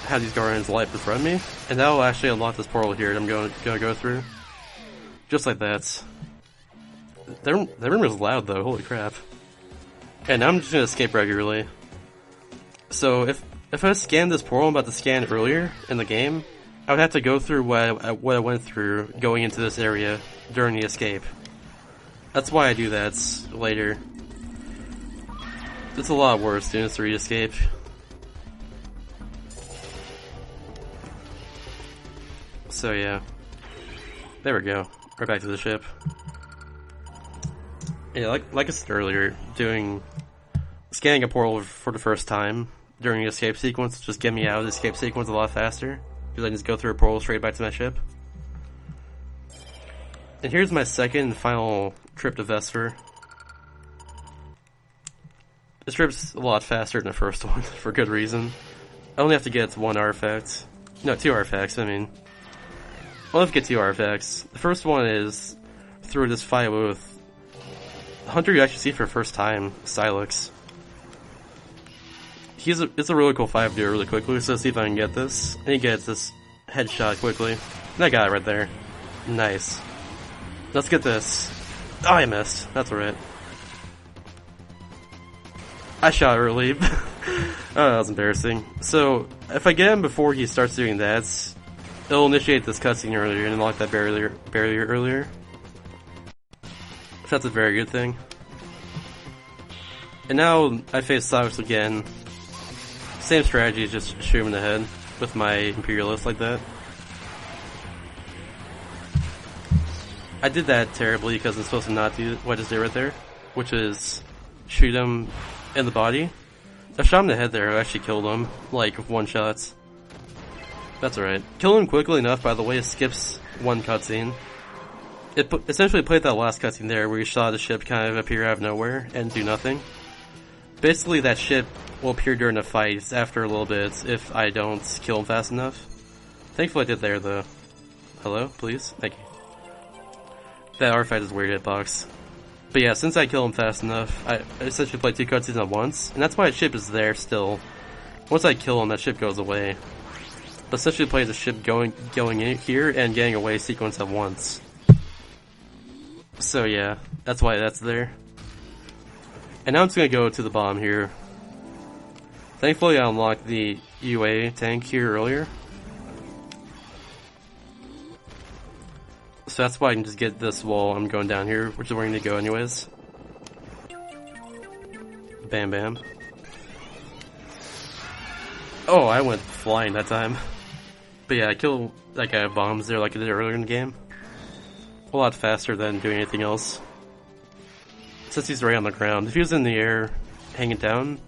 have these guardians light up in front of me, and that will actually unlock this portal here that I'm gonna go through. Just like that. That room is loud though, holy crap. And now I'm just gonna escape regularly. So if I scanned this portal I'm about to scan earlier in the game, I would have to go through what I went through going into this area during the escape. That's why I do that later. It's a lot worse doing this re-escape. So yeah. There we go. Right back to the ship. Yeah, like I said earlier, scanning a portal for the first time during the escape sequence just get me out of the escape sequence a lot faster, because I can just go through a portal straight back to my ship. And here's my second and final trip to Vesper. This trip's a lot faster than the first one, for good reason. I only have to get one artifact. No, 2 artifacts, I mean. I only have to get 2 artifacts. The first one is through this fight with the hunter you actually see for the first time, Silex. It's a really cool fight to do really quickly, so let's see if I can get this. And he gets this headshot quickly. And I got it right there. Nice. Let's get this. Oh, I missed. That's alright. I shot early. Oh, that was embarrassing. So, if I get him before he starts doing that, it'll initiate this cutscene earlier and unlock that barrier earlier. That's a very good thing. And now I face Silex again. Same strategy, just shoot him in the head with my Imperialist like that. I did that terribly because I'm supposed to not do what I just did right there, which is shoot him in the body. I shot him in the head there, I actually killed him, like 1 shot. That's alright. Kill him quickly enough, by the way, it skips 1 cutscene. It essentially played that last cutscene there where you saw the ship kind of appear out of nowhere and do nothing. Basically, that ship will appear during the fight after a little bit if I don't kill him fast enough. Thankfully I did there though. Hello, please? Thank you. That artifact is weird hitbox. But yeah, since I kill him fast enough, I essentially play 2 cutscenes at once, and that's why the ship is there still. Once I kill him, that ship goes away. But essentially play the ship going in here and getting away sequence at once. So yeah, that's why that's there. And now I'm just gonna go to the bomb here. Thankfully I unlocked the UA tank here earlier. So that's why I can just get this wall I'm going down here, which is where I need to go anyways. Bam bam. Oh, I went flying that time. But yeah, I killed that guy with bombs there like I did earlier in the game. A lot faster than doing anything else. Since he's right on the ground. If he was in the air, hanging down,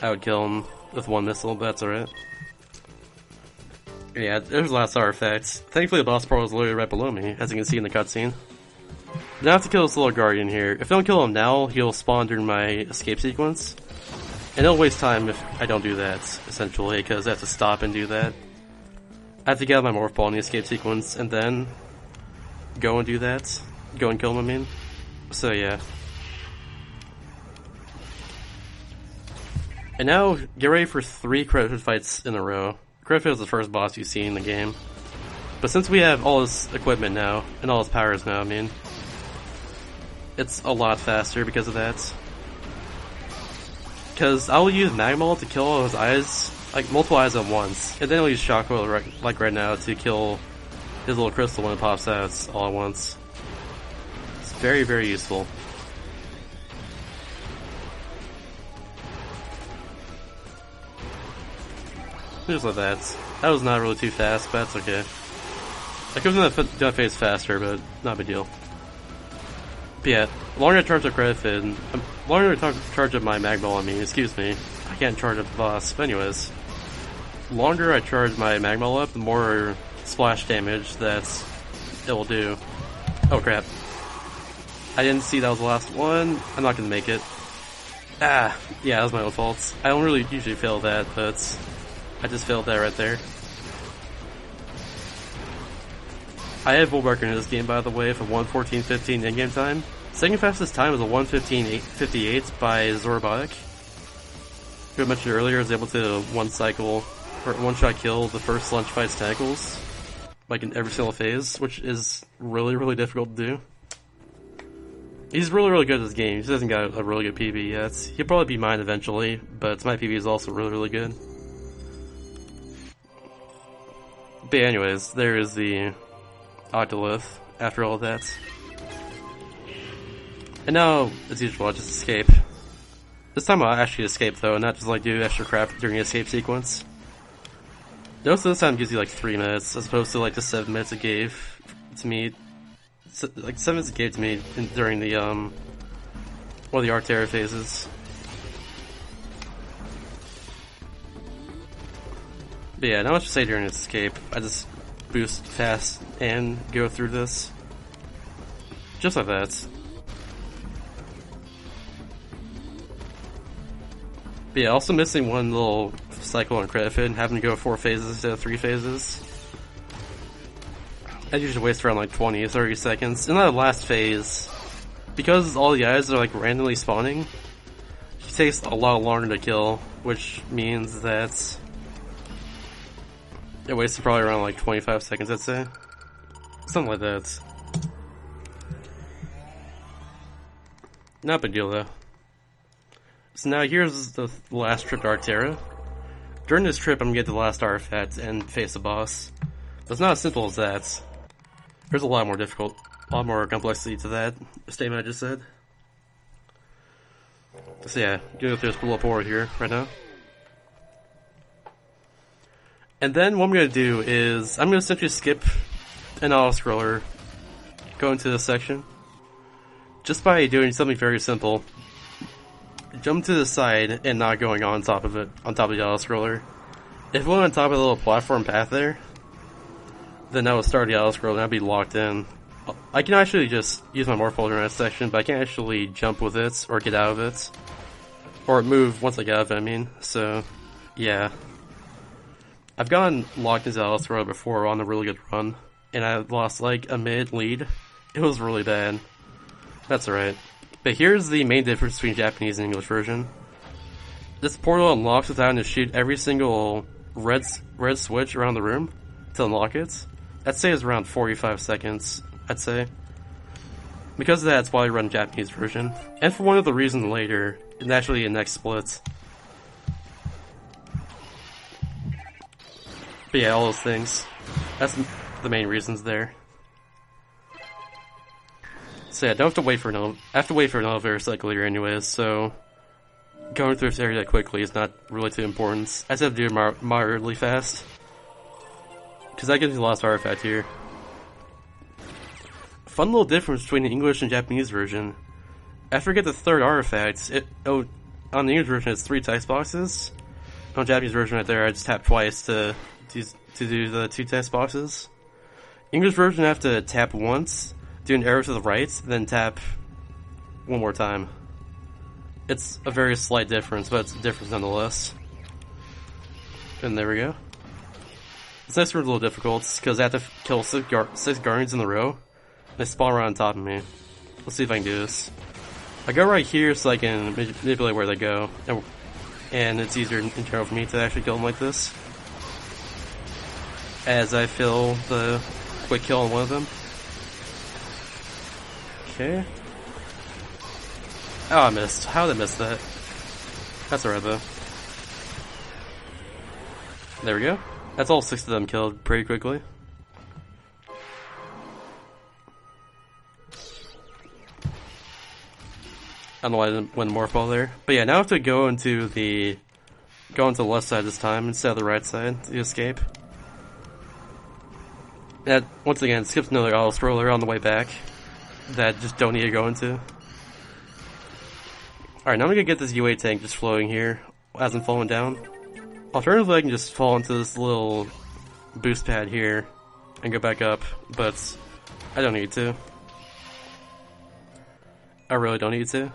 I would kill him with 1 missile, but that's alright. Yeah, there's the last artifacts. Thankfully the boss part was literally right below me, as you can see in the cutscene. Now I have to kill this little guardian here. If I don't kill him now, he'll spawn during my escape sequence. And it'll waste time if I don't do that, essentially, because I have to stop and do that. I have to get out my morph ball in the escape sequence, and then go and do that. Go and kill him, I mean. So yeah. And now, get ready for 3 credit fights in a row. Credit is the first boss you see in the game. But since we have all this equipment now, and all his powers now, I mean, it's a lot faster because of that. Because I'll use Magmal to kill all his eyes, like multiple eyes at once. And then I'll use Shock Oil like right now to kill his little crystal when it pops out all at once. It's very, very useful. Just like that. That was not really too fast, but that's okay. I could have done that phase faster, but not a big deal. But yeah, longer I charge up credit fin, longer I charge up my Magmal on me, excuse me. I can't charge up the boss, but anyways. Longer I charge my Magmal up, the more splash damage that it will do. Oh crap. I didn't see that was the last one. I'm not gonna make it. Ah, yeah, that was my own fault. I don't really usually fail that, but I just failed that right there. I have world record in this game, by the way, for 1:14:15 in-game time. Second fastest time was a 1:15:58 by Zorobotic, who I mentioned earlier is able to one-shot kill the first lunch fight's tentacles, like in every single phase, which is really, really difficult to do. He's really, really good at this game. He just hasn't got a really good PB yet. He'll probably be mine eventually, but my PB is also really, really good. But anyways, there is the Octolith after all of that. And now, as usual, I'll just escape. This time I'll actually escape though, and not just like do extra crap during the escape sequence. Notice this time gives you like 3 minutes, as opposed to like the 7 minutes it gave to me. Like 7 minutes it gave to me during the one of the Arctera phases. But yeah, not much to say during this escape. I just boost fast and go through this. Just like that. But yeah, also missing one little cycle on credit fit, having to go 4 phases instead of 3 phases. I usually waste around like 20, 30 seconds. In that last phase, because all the guys are like randomly spawning, it takes a lot longer to kill, which means that it wasted probably around like 25 seconds, I'd say. Something like that. Not a big deal though. So now here's the last trip to Arctera. During this trip I'm gonna get to the last artifact and face the boss. But it's not as simple as that. There's a lot more complexity to that statement I just said. So yeah, go through this little forward here right now. And then what I'm gonna do is I'm gonna simply skip an auto-scroller, go into this section, just by doing something very simple. Jump to the side and not going on top of it, on top of the auto-scroller. If it went on top of the little platform path there, then I would start the auto-scroller and I'd be locked in. I can actually just use my morph folder in that section, but I can't actually jump with it or get out of it. Or move once I get out of it, I mean. So, yeah. I've gotten locked into the auto-scroller before on a really good run, and I lost like a minute lead. It was really bad. That's alright. But here's the main difference between Japanese and English version. This portal unlocks without having to shoot every single red switch around the room to unlock it. I'd say it's around 45 seconds, I'd say. Because of that, it's why I run Japanese version. And for one of the reasons later, and actually in next split. But yeah, all those things. That's the main reasons there. So yeah, I have to wait for an elevator cycle here anyways, so going through this area quickly is not really too important. I just have to do it moderately fast. Because that gives me the last artifact here. Fun little difference between the English and Japanese version. After I get the third artifact, on the English version it's 3 text boxes. On the Japanese version right there, I just tap twice to do the 2 text boxes. English version I have to tap once, do an arrow to the right, then tap one more time. It's a very slight difference, but it's a difference nonetheless. And there we go. This next one's a little difficult, because I have to kill 6 guardians in a row. They spawn right on top of me. Let's see if I can do this. I go right here so I can manipulate where they go. And it's easier in general for me to actually kill them like this. As I fill the quick kill on one of them. Okay. Oh, I missed. How did I miss that? That's alright though. There we go. That's all 6 of them killed pretty quickly. I don't know why I didn't win morph ball there. But yeah, now I have to go into the left side this time instead of the right side to escape. That, once again, skips another auto-scroller on the way back that I just don't need to go into. Alright, now I'm gonna get this UA tank just floating here as I'm falling down. Alternatively, I can just fall into this little boost pad here and go back up, but I don't need to. I really don't need to.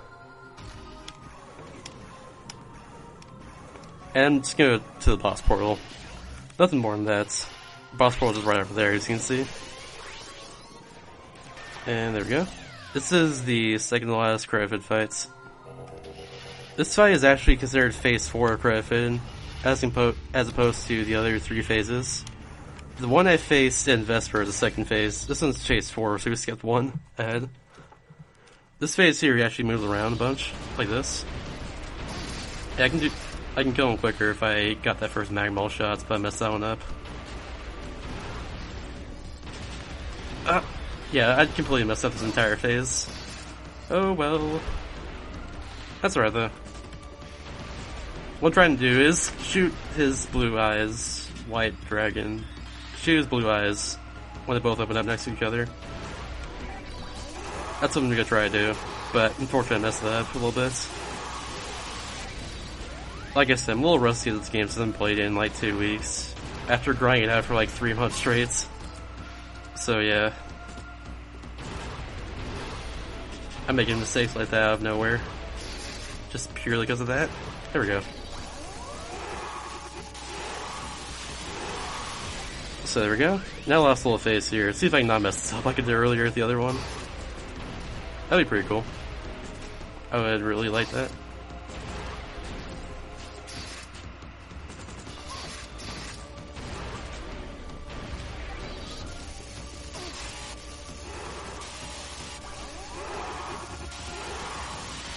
And I'm just gonna go to the boss portal. Nothing more than that. Boss portal is right over there, as you can see. And there we go. This is the second to last credit fit fight. This fight is actually considered phase 4 credit fit, as opposed to the other 3 phases. The one I faced in Vesper is the second phase. This one's phase 4, so we skipped 1 ahead. This phase here actually moves around a bunch, like this. Yeah, I can kill him quicker if I got that first magmal shots, but I messed that one up. Yeah, I completely messed up this entire phase. Oh well. That's alright though. What I'm trying to do is shoot his blue eyes, white dragon. Shoot his blue eyes when they both open up next to each other. That's what I'm gonna try to do, but unfortunately I messed that up a little bit. Like I said, I'm a little rusty at this game since I haven't played it in like 2 weeks. After grinding it out for like 3 months straight. So yeah. I'm making mistakes like that out of nowhere. Just purely because of that. There we go. So there we go. Now last little phase here. See if I can not mess this up like I did earlier with the other one. That'd be pretty cool. I would really like that.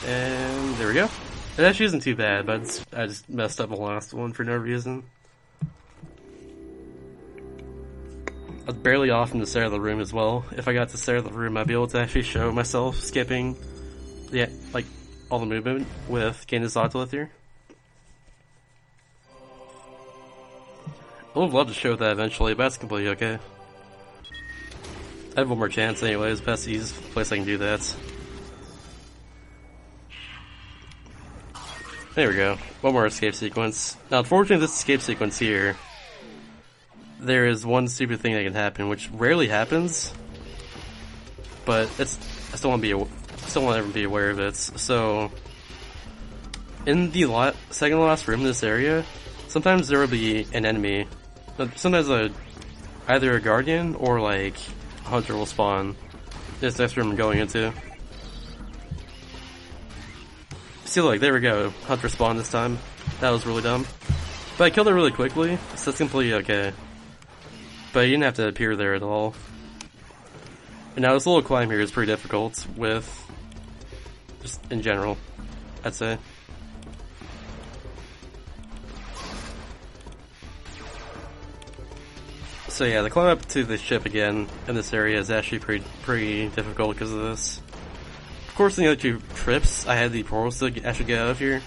And there we go. It actually isn't too bad, but I just messed up the last one for no reason. I was barely off from the center of the room as well. If I got to the center of the room, I'd be able to actually show myself skipping, yeah, like all the movement with Candace Octolith here. I would love to show that eventually, but that's completely okay. I have one more chance anyways, best easiest place I can do that. There we go. One more escape sequence. Now, unfortunately, this escape sequence here, there is one stupid thing that can happen, which rarely happens, but I still want everyone to be aware of it. So, in the second to last room in this area, sometimes there will be an enemy. Sometimes either a guardian or like a hunter will spawn. This next room I'm going into. See, like, there we go. Hunter spawned this time. That was really dumb. But I killed it really quickly, so it's completely okay. But you didn't have to appear there at all. And now this little climb here is pretty difficult with, just in general, I'd say. So yeah, the climb up to the ship again in this area is actually pretty difficult because of this. Of course, in the other two trips, I had the portals to actually get out of here.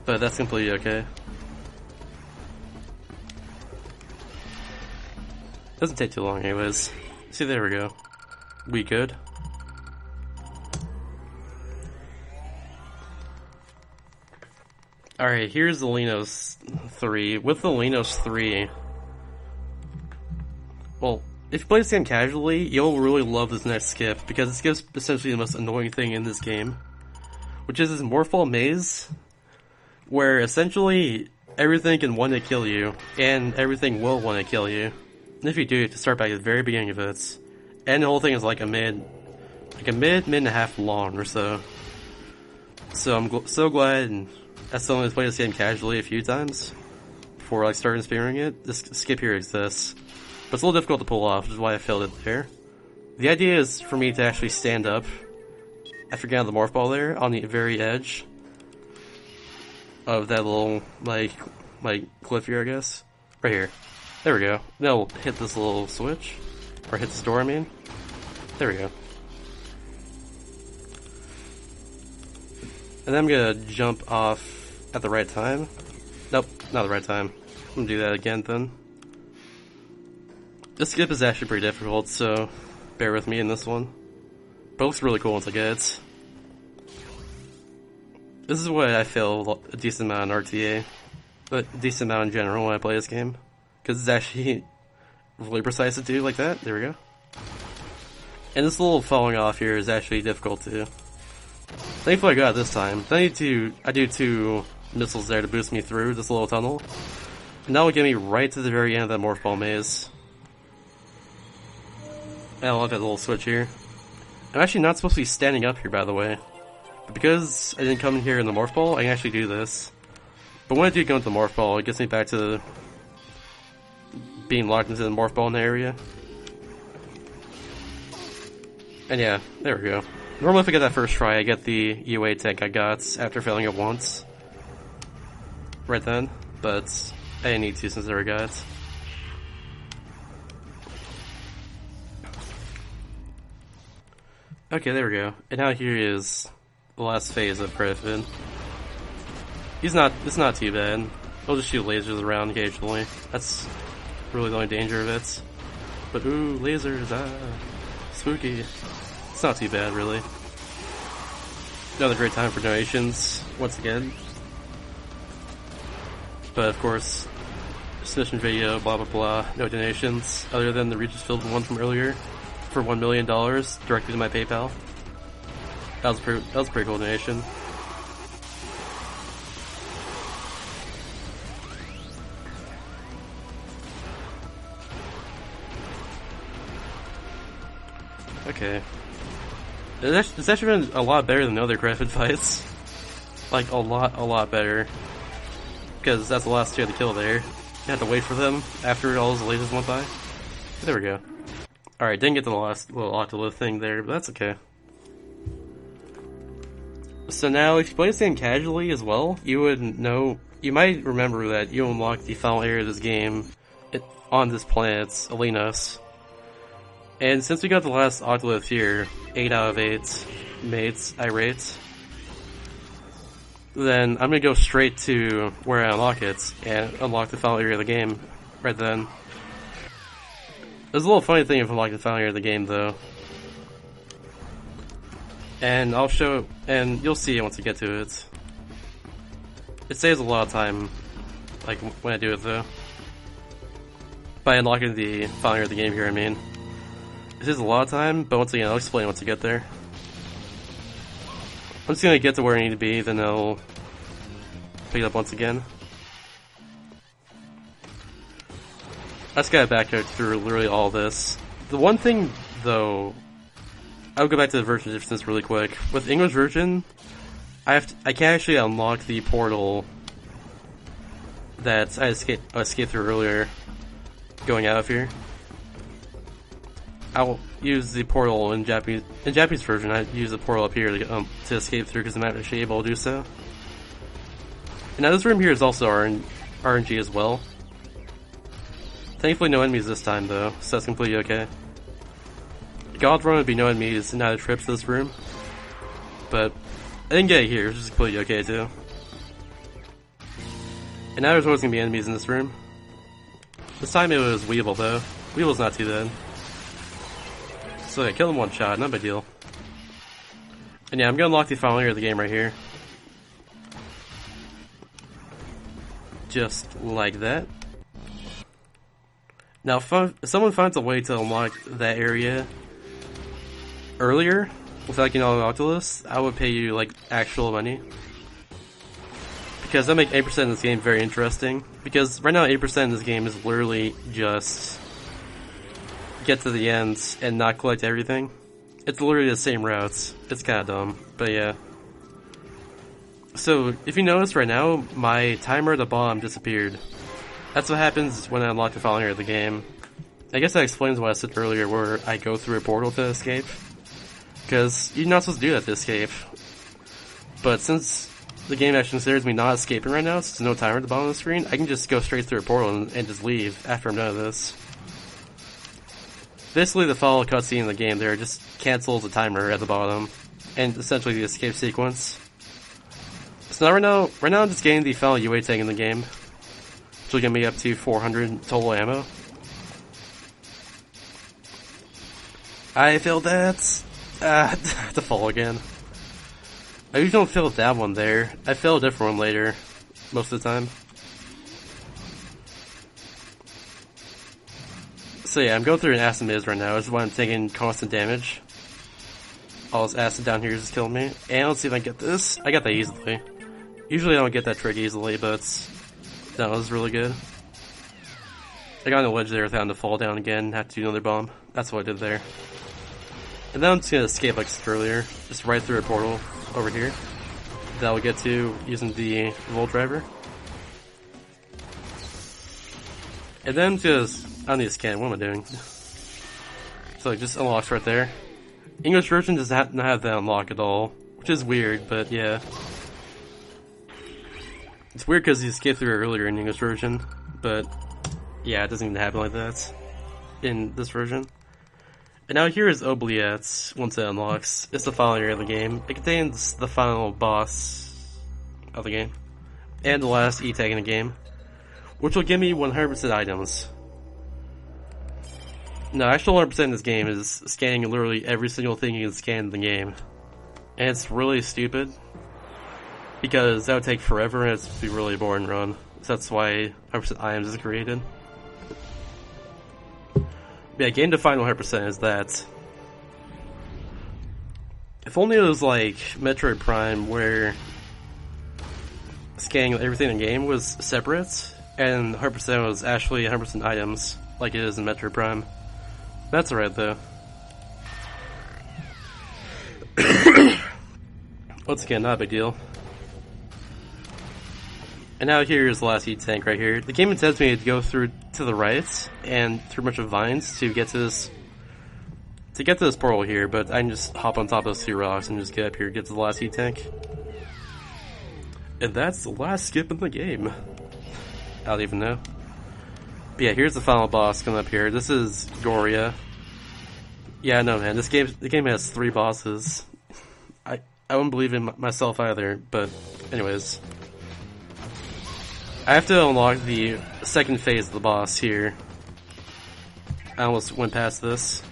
But that's completely okay. Doesn't take too long anyways. See, there we go. We good. Alright, here's the Linos 3. With the Linos 3, well, if you play this game casually, you'll really love this next skip, because it skips essentially the most annoying thing in this game, which is this Morphball maze, where essentially everything can want to kill you, and everything will want to kill you. And if you do, you have to start back at the very beginning of it. And the whole thing is like a mid and a half long or so. So I'm so glad, and that's the only way to play this game casually a few times before I started spearing it. This skip here exists. But it's a little difficult to pull off, which is why I failed it there. The idea is for me to actually stand up after getting out of the morph ball there on the very edge of that little, like cliff here, I guess. Right here. There we go. Then we'll hit this little switch. Or hit this door, I mean. There we go. And then I'm gonna jump off at the right time. Nope, not the right time. I'm gonna do that again then. This skip is actually pretty difficult, so bear with me in this one. But it looks really cool once I get it. This is why I fail a decent amount on RTA, but a decent amount in general when I play this game. Because it's actually really precise to do like that. There we go. And this little falling off here is actually difficult too. Thankfully I got it this time. Then I do 2 missiles there to boost me through this little tunnel. And that will get me right to the very end of that morph ball maze. And I love that little switch here. I'm actually not supposed to be standing up here, by the way. But because I didn't come in here in the morph ball, I can actually do this. But when I do go into the morph ball, it gets me back to being locked into the morph ball in the area. And yeah, there we go. Normally if I get that first try, I get the UA tank I got after failing it once. Right then. But I didn't need to since I already got it. Okay, there we go. And now here is the last phase of Griffin. It's not too bad. He'll just shoot lasers around occasionally. That's really the only danger of it. But ooh, lasers, spooky. It's not too bad, really. Another great time for donations, once again. But of course, submission video, blah blah blah, no donations, other than the Regis Field one from earlier. for $1 million directly to my PayPal. That was a pretty cool donation. Okay. It's actually been a lot better than other Griffin fights. Like, a lot better. Because that's the last two I had to kill there. You had to wait for them after all those lasers went by. There we go. Alright, didn't get to the last little Octolith thing there, but that's okay. So now, if you play this game casually as well, you would know, you might remember that you unlocked the final area of this game on this planet, Alinos. And since we got the last Octolith here, 8 out of 8 mates, I rate, then I'm gonna go straight to where I unlock it, and unlock the final area of the game right then. There's a little funny thing of unlocking the final area of the game, though. And I'll show, and you'll see it once you get to it. It saves a lot of time, like, when I do it, though. By unlocking the final area of the game here, I mean. It saves a lot of time, but once again, I'll explain once you get there. I'm just gonna get to where I need to be, then I'll pick it up once again. I just gotta back out through literally all this. The one thing, though, I'll go back to the version differences really quick. With English version, I can't actually unlock the portal that I escaped through earlier, going out of here. I'll use the portal in Japanese. In Japanese version, I use the portal up here to escape through because I'm not actually able to do so. And now this room here is also RNG as well. Thankfully, no enemies this time though, so that's completely okay. God run would be no enemies and not a trip to this room, but I didn't get it here, which is completely okay too. And now there's always gonna be enemies in this room. This time it was Weevil though. Weevil's not too bad. So yeah, kill him one shot, not a big deal. And yeah, I'm gonna unlock the final area of the game right here. Just like that. Now, if someone finds a way to unlock that area earlier, without getting all the Octoliths, I would pay you, like, actual money. Because that makes 8% of this game very interesting. Because right now, 8% of this game is literally just get to the end and not collect everything. It's literally the same routes. It's kinda dumb, but yeah. So, if you notice right now, my timer at the bottom disappeared. That's what happens when I unlock the final area of the game. I guess that explains what I said earlier, where I go through a portal to escape. Because you're not supposed to do that to escape. But since the game actually considers me not escaping right now, since there's no timer at the bottom of the screen, I can just go straight through a portal and just leave after I'm done with this. Basically, the final cutscene in the game there just cancels the timer at the bottom, and essentially the escape sequence. So now right now I'm just getting the final UA tag in the game, which will get me up to 400 total ammo. I failed that. To fall again. I usually don't fail that one there. I fail a different one later, most of the time. So yeah, I'm going through an acid maze right now. This is why I'm taking constant damage. All this acid down here is just killing me. And let's see if I can get this. I got that easily. Usually I don't get that trick easily, but that was really good. I got on the ledge there without having to fall down again and have to do another bomb. That's what I did there. And then I'm just gonna escape like I said earlier. Just right through a portal over here. That we'll get to using the Volt Driver. And then just, I need to scan, what am I doing? So it just unlocks right there. English version does not have that unlock at all, which is weird, but yeah. It's weird because you escaped through it earlier in English version, but yeah, it doesn't even happen like that in this version. And now here is Oubliette, once it unlocks. It's the final area of the game. It contains the final boss of the game, and the last E-tag in the game, which will give me 100% items. No, actual 100% in this game is scanning literally every single thing you can scan in the game. And it's really stupid, because that would take forever and it's be really boring run. So that's why 100% items is created. But yeah, game to final 100% is that. If only it was like Metroid Prime, where scanning everything in the game was separate, and 100% was actually 100% items, like it is in Metroid Prime. That's alright though. Once again, not a big deal. And now here's the last heat tank right here. The game intends me to go through to the right and through a bunch of vines to get to this portal here, but I can just hop on top of those 2 rocks and just get up here, get to the last heat tank. And that's the last skip in the game. I don't even know. But yeah, here's the final boss coming up here. This is Goria. Yeah, no man, the game has 3 bosses. I wouldn't believe in myself either, but anyways. I have to unlock the second phase of the boss here. I almost went past this.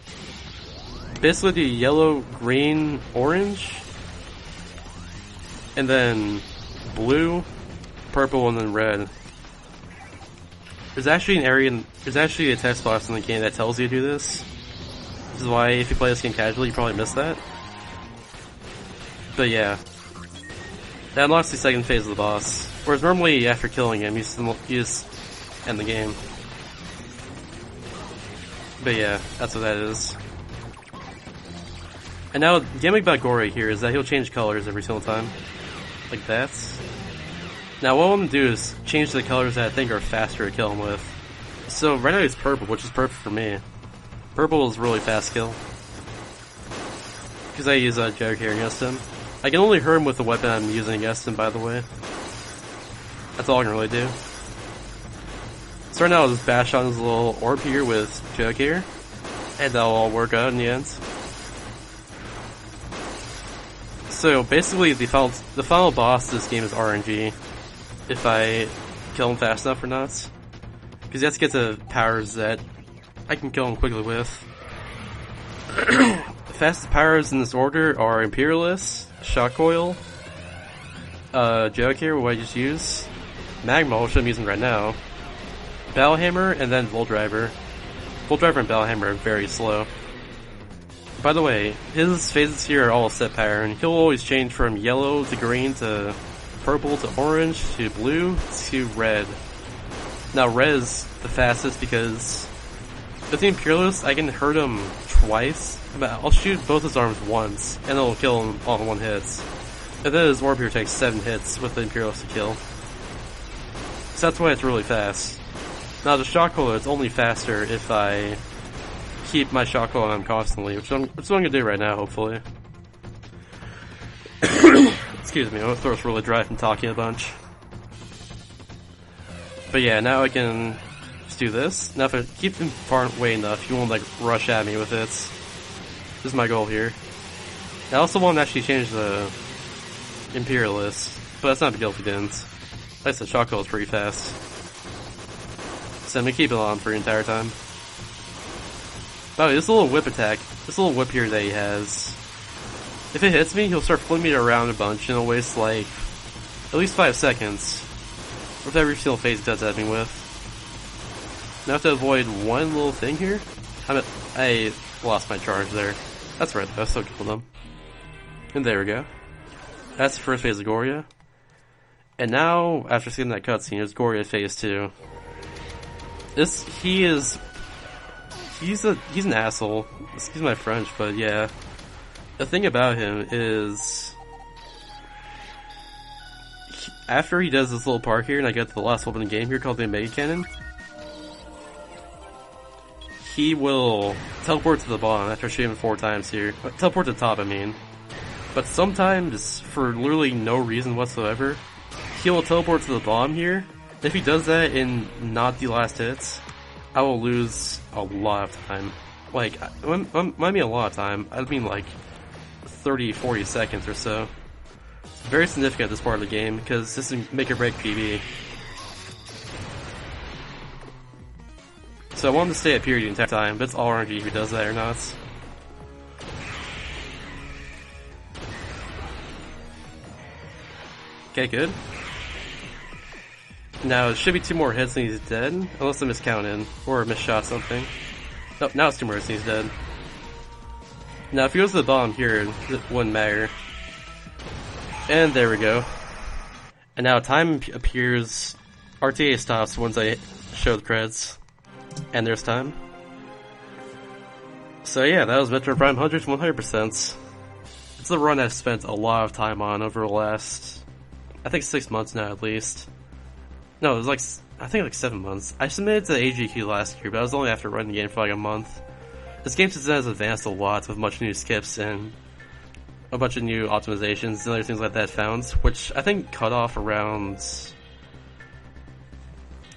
Basically the yellow, green, orange, and then blue, purple, and then red. There's actually a text box in the game that tells you to do this. This is why if you play this game casually, you probably missed that. But yeah, that unlocks the second phase of the boss. Whereas normally after killing him, you just end the game. But yeah, that's what that is. And now, the gimmick about Gory here is that he'll change colors every single time. Like that. Now what I'm going to do is change the colors that I think are faster to kill him with. So right now he's purple, which is perfect for me. Purple is really fast kill. Because I use a joke here against him. I can only hurt him with the weapon I'm using against him, by the way. That's all I can really do. So right now I'll just bash on his little orb here with joke here. And that'll all work out in the end. So basically the final boss of this game is RNG. If I kill him fast enough or not. Because he has to get to powers that I can kill him quickly with. The fastest powers in this order are Imperialist, Shock Coil, Joke here, what I just used, Magma, which I'm using right now, Battle Hammer, and then Volt Driver. Volt Driver and Battle Hammer are very slow. By the way, his phases here are all set pattern. He'll always change from yellow to green to purple to orange to blue to red. Now red is the fastest because with the Imperialist I can hurt him twice. But I'll shoot both his arms once and it'll kill him all in 1 hit. And then his orb here takes 7 hits with the Imperialist to kill. So that's why it's really fast. Now the Shock Coil is only faster if I keep my Shock Coil on him constantly, which I'm gonna do right now, hopefully. Excuse me, my throat's really dry from talking a bunch. But yeah, now I can just do this. Now if I keep him far away enough, he won't like rush at me with it. This is my goal here. I also want to actually change the Imperialist, but that's not a big deal if he didn't. Like I said, Shock Coil is pretty fast. So I'm gonna keep it on for the entire time. By the way, this little whip attack, this little whip here that he has, if it hits me, he'll start flipping me around a bunch and it'll waste like at least 5 seconds with every single phase he does at me with. Now I have to avoid one little thing here. I lost my charge there. That's right, I still killed him. And there we go. That's the first phase of Goria. And now, after seeing that cutscene, it's Goria phase 2. He's an asshole. Excuse my French, but yeah. The thing about him is, after he does this little part here, and I get to the last weapon in the game here called the Omega Cannon, he will teleport to the bottom after shooting him 4 times here. Teleport to the top, I mean. But sometimes, for literally no reason whatsoever, he will teleport to the bottom here. If he does that in not the last hits, I will lose a lot of time. Like, when I mean a lot of time, I mean like 30-40 seconds or so. It's very significant at this part of the game, because this is make or break PB. So I want him to stay up here the entire time, but it's all RNG if he does that or not. Okay, good. Now, it should be 2 more hits and he's dead, unless I miscounted, or misshot something. Nope, now it's 2 more hits and he's dead. Now if he goes to the bottom here, it wouldn't matter. And there we go. And now time appears, RTA stops once I show the creds. And there's time. So yeah, that was Metroid Prime 100%. It's a run I've spent a lot of time on over the last, I think 6 months now at least. No, it was like, I think like 7 months. I submitted to SGDQ last year, but I was only after running the game for like a month. This game since then has advanced a lot with much new skips and a bunch of new optimizations and other things like that found, which I think cut off around,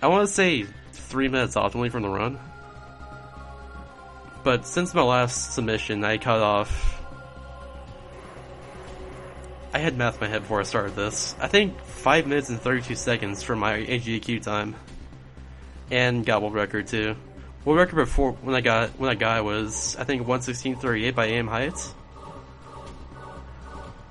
I want to say 3 minutes optimally from the run. But since my last submission, I cut off, I had math in my head before I started this. I think 5 minutes and 32 seconds for my SGDQ time, and got world record too. World record before when I got was I think 1:16:38 by aim heights.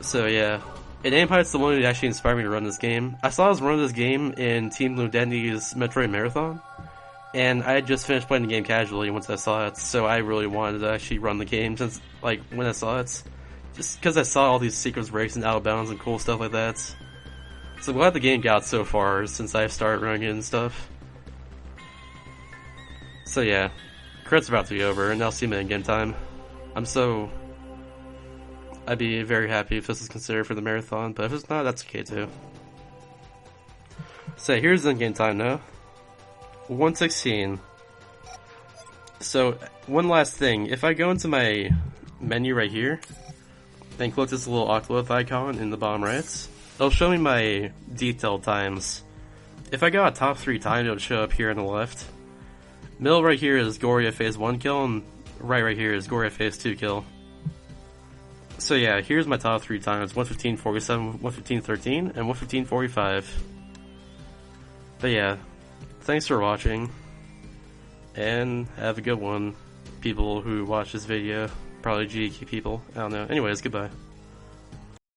So yeah, and aim heights the one who actually inspired me to run this game. I saw I was running this game in Team Ludeni's Metroid Marathon, and I had just finished playing the game casually once I saw it. So I really wanted to actually run the game since like when I saw it. Just because I saw all these secrets breaks and out of bounds and cool stuff like that. So I'm glad the game got so far since I started running it and stuff. So yeah, credits about to be over, and I'll see you in game time. I'd be very happy if this is considered for the marathon, but if it's not, that's okay too. So here's in-game time now. 1:16. So, one last thing. If I go into my menu right here, then click this little octolith icon in the bottom right, it'll show me my detailed times. If I got a top 3 time, it'll show up here on the left. Middle right here is Goria phase 1 kill, and right here is Goria phase 2 kill. So yeah, here's my top 3 times, 1:15:47, 1:15:13, and 1:15:45. But yeah, thanks for watching, and have a good one, people who watch this video. Probably GDQ people, I don't know. Anyways, goodbye.